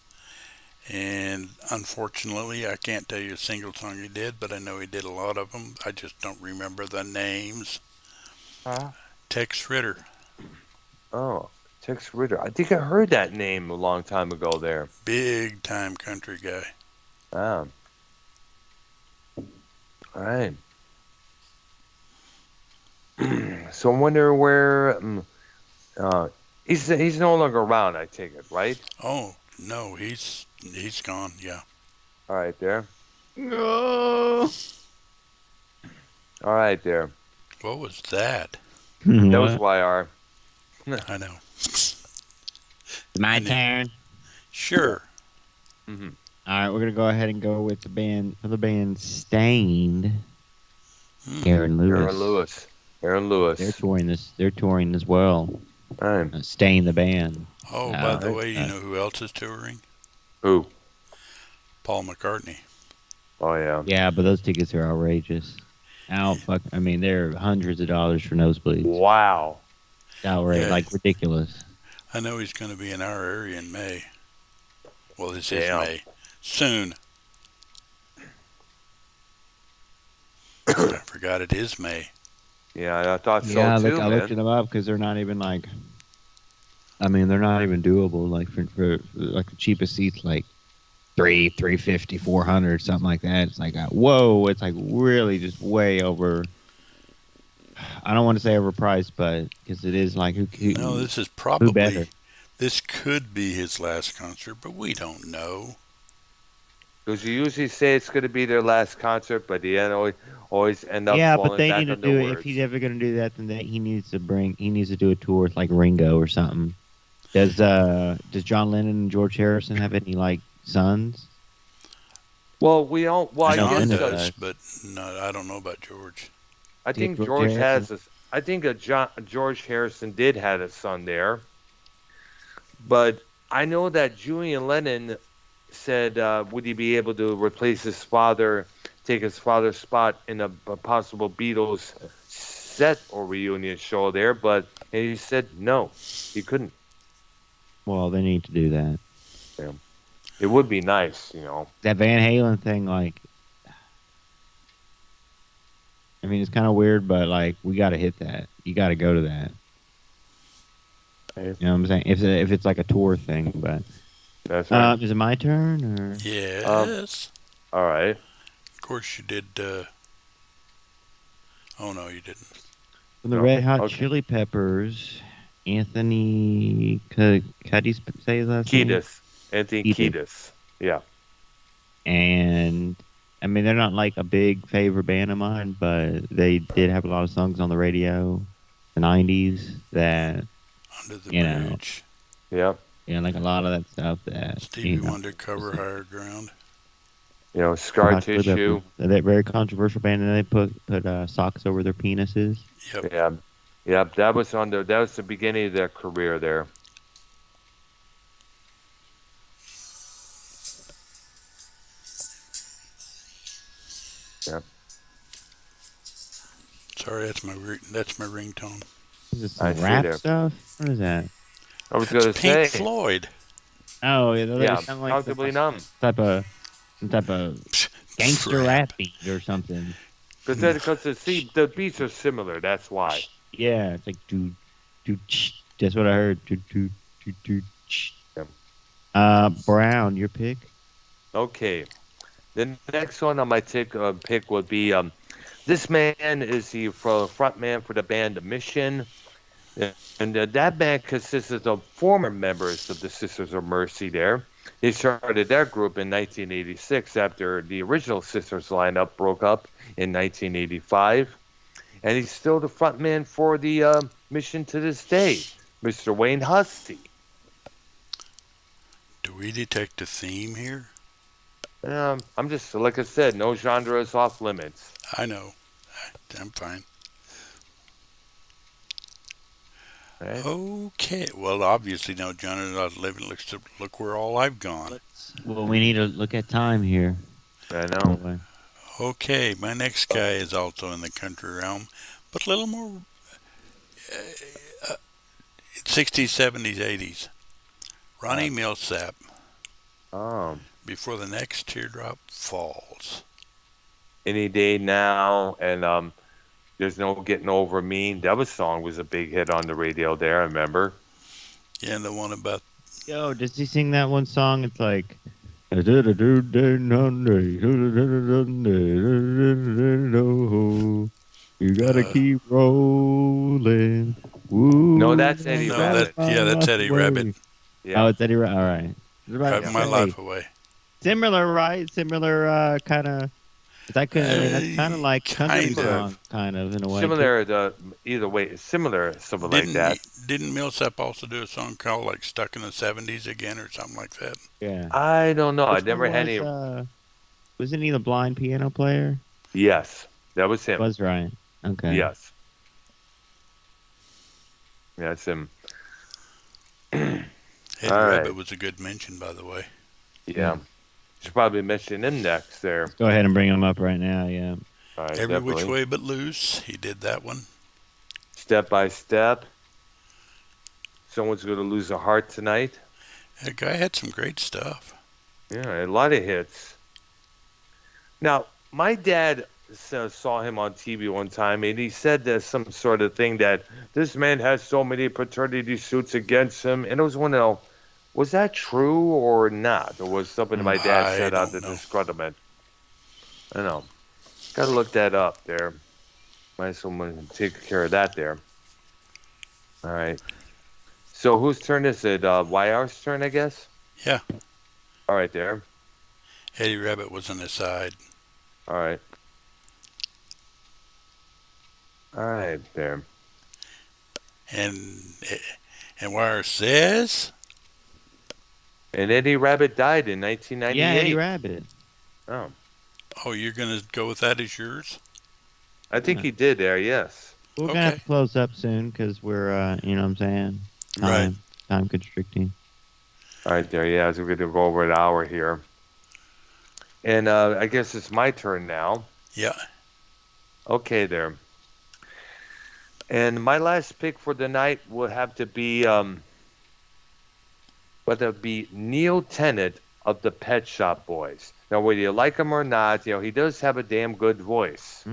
And unfortunately, I can't tell you a single song he did, but I know he did a lot of them. I just don't remember the names. Huh? Tex Ritter, Oh, Tex Ritter. I think I heard that name a long time ago there. big time country guy. Ah, all right. So I wonder where uh, he's no longer around. I take it, right? Oh no, he's gone. Yeah. All right, there. No. All right, there. What was that? That was What? YR. I know. My I knew. turn. Sure. Hmm. All right, we're gonna go ahead and go with the band Stained. Hmm. Aaron Aaron Lewis. Lewis. Aaron Lewis. They're touring as well. All right. Stained the band. Oh, by So, the Right. way, you know who else is touring? Who? Paul McCartney. Oh yeah. yeah, but those tickets are outrageous. I mean, they're hundreds of dollars for nosebleeds. Wow. Outrageous, Yeah, like ridiculous. I know he's going to be in our area in May. Well, this is Damn. May. Soon. I forgot it is May. Yeah, I thought Yeah, so too, I looked man. them up because they're not even like. I mean, they're not even doable. Like for like the cheapest seats, like 350, 400, something like that. It's like whoa! It's like really just way over. I don't want to say overpriced, but because it is like No, this is who better? this could be his last concert, but we don't know. Because you usually say it's going to be their last concert, but the end always end up Yeah, but falling they need back to on their do it. If words. he's ever going to do that, then he needs to do a tour with like Ringo or something. Does John Lennon and George Harrison have any like sons? Well, we don't. Well, I know John guess Linda does, does. but no, I don't know about George. I See, think George George Harrison. has this. I think George Harrison did have a son there, but I know that Julian Lennon said, would he be able to replace his father, take his father's spot in a possible Beatles set or reunion show there? But and he said no, he couldn't. Well, they need to do that. Yeah. It would be nice. That Van Halen thing, like, I mean, it's kind of weird, but like, we got to hit that. You got to go to that. Hey. You know what I'm saying? If it's like a tour thing, but That's right. is it my turn or Yes. All right. Of course you did. Oh no, you didn't. from the No. Red Hot Okay. Chili Peppers? Anthony, how do you say his last name? Kiedis. Anthony Kiedis. Kiedis. Yeah. And I mean, they're not like a big favorite band of mine, but they did have a lot of songs on the radio, the '90s that Under the you know, bridge. Yeah. like a lot of that stuff that Stevie Wonder cover Higher Ground. Scar Hot Chili tissue. Peppers. That very controversial band, and they put socks over their penises. Yep. Yeah. Yeah. That was the beginning of their career there. Yeah. Sorry, that's my ringtone. Is this I some see rap there. stuff? What is that? I was That's gonna Pink say, Floyd. Oh, yeah, they yeah, sound like comfortably numb. some type of gangster Rap. rap beat or something. Because the beats are similar. That's why. Yeah, it's like that's what I heard. Yeah. Brown, your pick. Okay. The next one on my pick would be this man is the front man for the band Mission. And that band consisted of former members of the Sisters of Mercy there. They started their group in 1986 after the original Sisters lineup broke up in 1985. And he's still the front man for the Mission to this day, Mr. Wayne Hussey. Do we detect a theme here? I'm just, like I said, no genre is off limits. I know. I'm fine. Right? Okay. Well, obviously no genre is off limits. Look where all I've gone. Well, we need to look at time here. I know. Okay, my next guy is also in the country realm, but a little more 60s, 70s, 80s. Ronnie Millsap, Um, Before the Next Teardrop Falls. Any Day Now, and There's No Getting Over Me. That song was a big hit on the radio there, I remember. Yeah, and the one about... Yo, does he sing that one song? It's like... You gotta keep rolling. Woo. No, that's Eddie No, Rabbit. that's Eddie Rabbit. Yeah. Oh, it's Eddie Rabbit. All right. Driving my life away. Similar, right? Similar kind of... That's kind of like country song, kind of, in a way. Similar, either way, similar, something like that. Didn't Millsap also do a song called like Stuck in the 70s again or something like that? Yeah. I don't know. I never had any. Wasn't he the blind piano player? Yes, that was him. Was right. Okay. Yes. Yeah, that's him. Eddie Rabbit was a good mention, by the way. Yeah. Should probably mention him next there. Go ahead and bring him up right now, yeah. All right, Every definitely. Which Way But Loose. He did that one. Step by Step. Someone's going to lose a heart tonight. That guy had some great stuff. Yeah, a lot of hits. Now, my dad saw him on TV one time, and he said there's some sort of thing that this man has so many paternity suits against him. And it was one of was that true or not? Or was something my dad said out the disgruntlement? I don't know. Got to look that up there. Might someone take care of that there. All right. So whose turn is it? YR's turn, I guess? Yeah. All right, there. Eddie Rabbit was an aside. All right. All right, there. And Wire says... And Eddie Rabbit died in 1998. Yeah, Eddie Rabbit. Oh. Oh, you're going to go with that as yours? I think he did there, yes. We're going to have to close up soon because we're, you know what I'm saying? Time constricting. All right, there, yeah. So we're going to go over an hour here. And I guess it's my turn now. Yeah. Okay, there. And my last pick for the night would have to be... whether it be Neil Tennant of the Pet Shop Boys. Now, whether you like him or not, he does have a damn good voice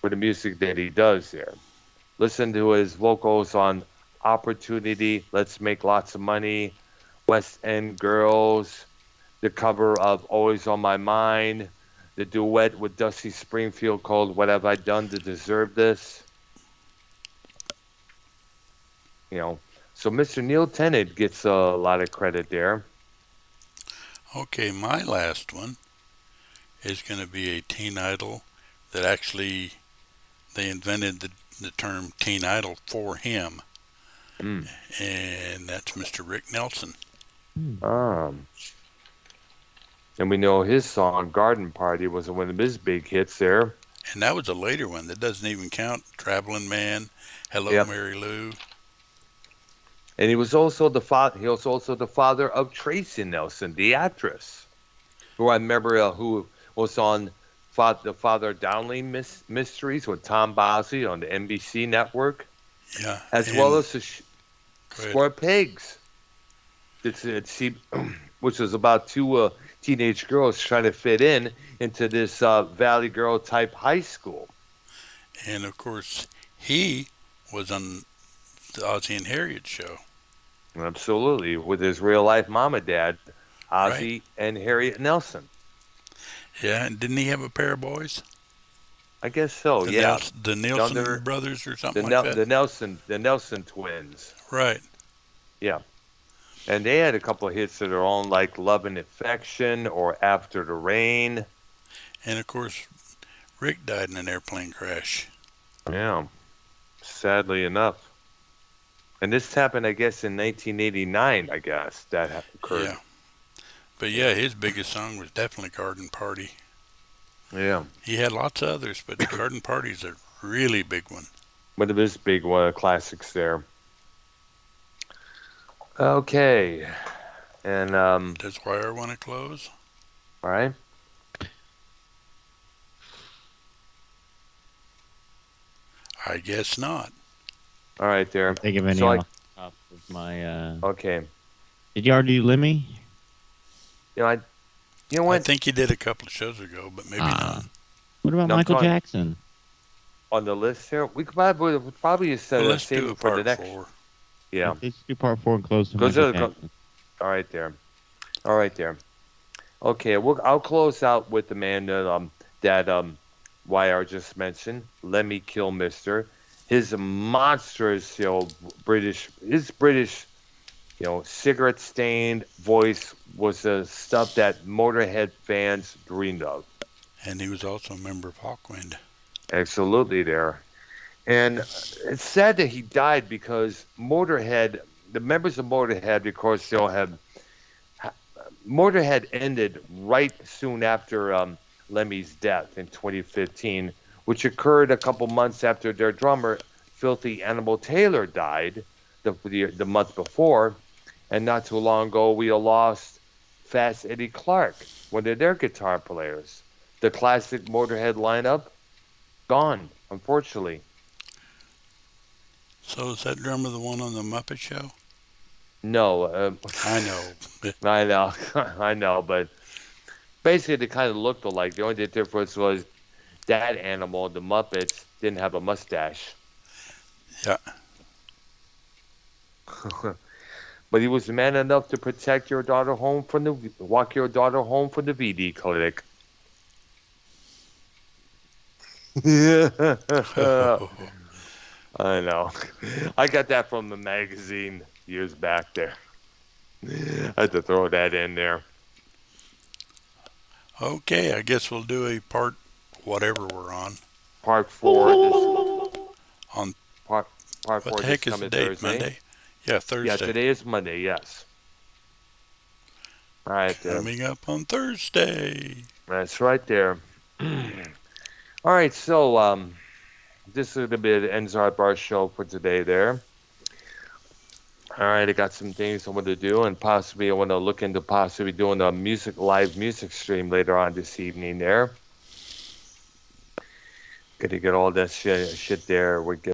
for the music that he does there. Listen to his vocals on Opportunity, Let's Make Lots of Money, West End Girls, the cover of Always on My Mind, the duet with Dusty Springfield called What Have I Done to Deserve This? So Mr. Neil Tennant gets a lot of credit there. Okay, my last one is going to be a teen idol that actually they invented the term teen idol for him. And that's Mr. Rick Nelson. And we know his song Garden Party was one of his big hits there. And that was a later one that doesn't even count. Traveling Man, Hello Mary Lou. And he was also the father of Tracy Nelson, the actress, who I remember who was on the Father Donnelly mysteries with Tom Bosley on the NBC network, Yeah. as well And as the go ahead. Square Pigs. Which was about two teenage girls trying to fit into this Valley Girl type high school. And of course, he was on the Ozzie and Harriet show. Absolutely, with his real life mom and dad, Right. Ozzie and Harriet Nelson. Yeah. And didn't he have a pair of boys? I guess so. Yeah, The Nielsen Younger, brothers or something like that. The Nelson twins. Right. Yeah, and they had a couple of hits of their own, like "Love and Affection" or "After the Rain." And of course, Rick died in an airplane crash. Yeah, sadly enough. And this happened, I guess, in 1989. I guess that occurred. Yeah. But yeah, his biggest song was definitely Garden Party. Yeah, He had lots of others, but Garden Party's a really big one. one of his big classics there. Okay, and Does Wire want to close? all right. I guess not. All right, there. Think of any So off the top of my. Okay. Did you already do Lemmy? You know, you know I what? think he did a couple of shows ago, but maybe not. What about No, I'm Michael talking- Jackson? On the list here, we could probably just Well, let's save do a it for the part next. 4. Yeah. Let's do part 4 and close to Those Michael are the Jackson. All right, there. All right, there. Okay, I'll close out with the man that YR just mentioned, Lemmy Kilmister. His monstrous, British, cigarette stained voice was the stuff that Motorhead fans dreamed of. And he was also a member of Hawkwind. Absolutely there. And it's sad that he died because the members of Motorhead, because Motorhead ended right soon after Lemmy's death in 2015, which occurred a couple months after their drummer, Filthy Animal Taylor, died the month before. And not too long ago, we lost Fast Eddie Clarke, one of their guitar players. The classic Motorhead lineup, gone, unfortunately. So is that drummer the one on the Muppet Show? No, I know. I know, I know, but basically they kind of looked alike. The only difference was that animal, the Muppets, didn't have a mustache. Yeah. But he was man enough to protect your daughter walk your daughter home from the VD clinic. I know. I got that from the magazine years back there. I had to throw that in there. Okay, I guess we'll do a part whatever we're on. Part 4. On Part what 4 the this heck is the coming date? Thursday. Monday? Yeah, Thursday. Yeah, today is Monday, yes. All right, Coming up on Thursday. that's right there. All right, so this is going to be the ends our show for today there. All right, I got some things I want to do, and possibly I want to look into possibly doing a live music stream later on this evening there. Got to get all that shit there. We're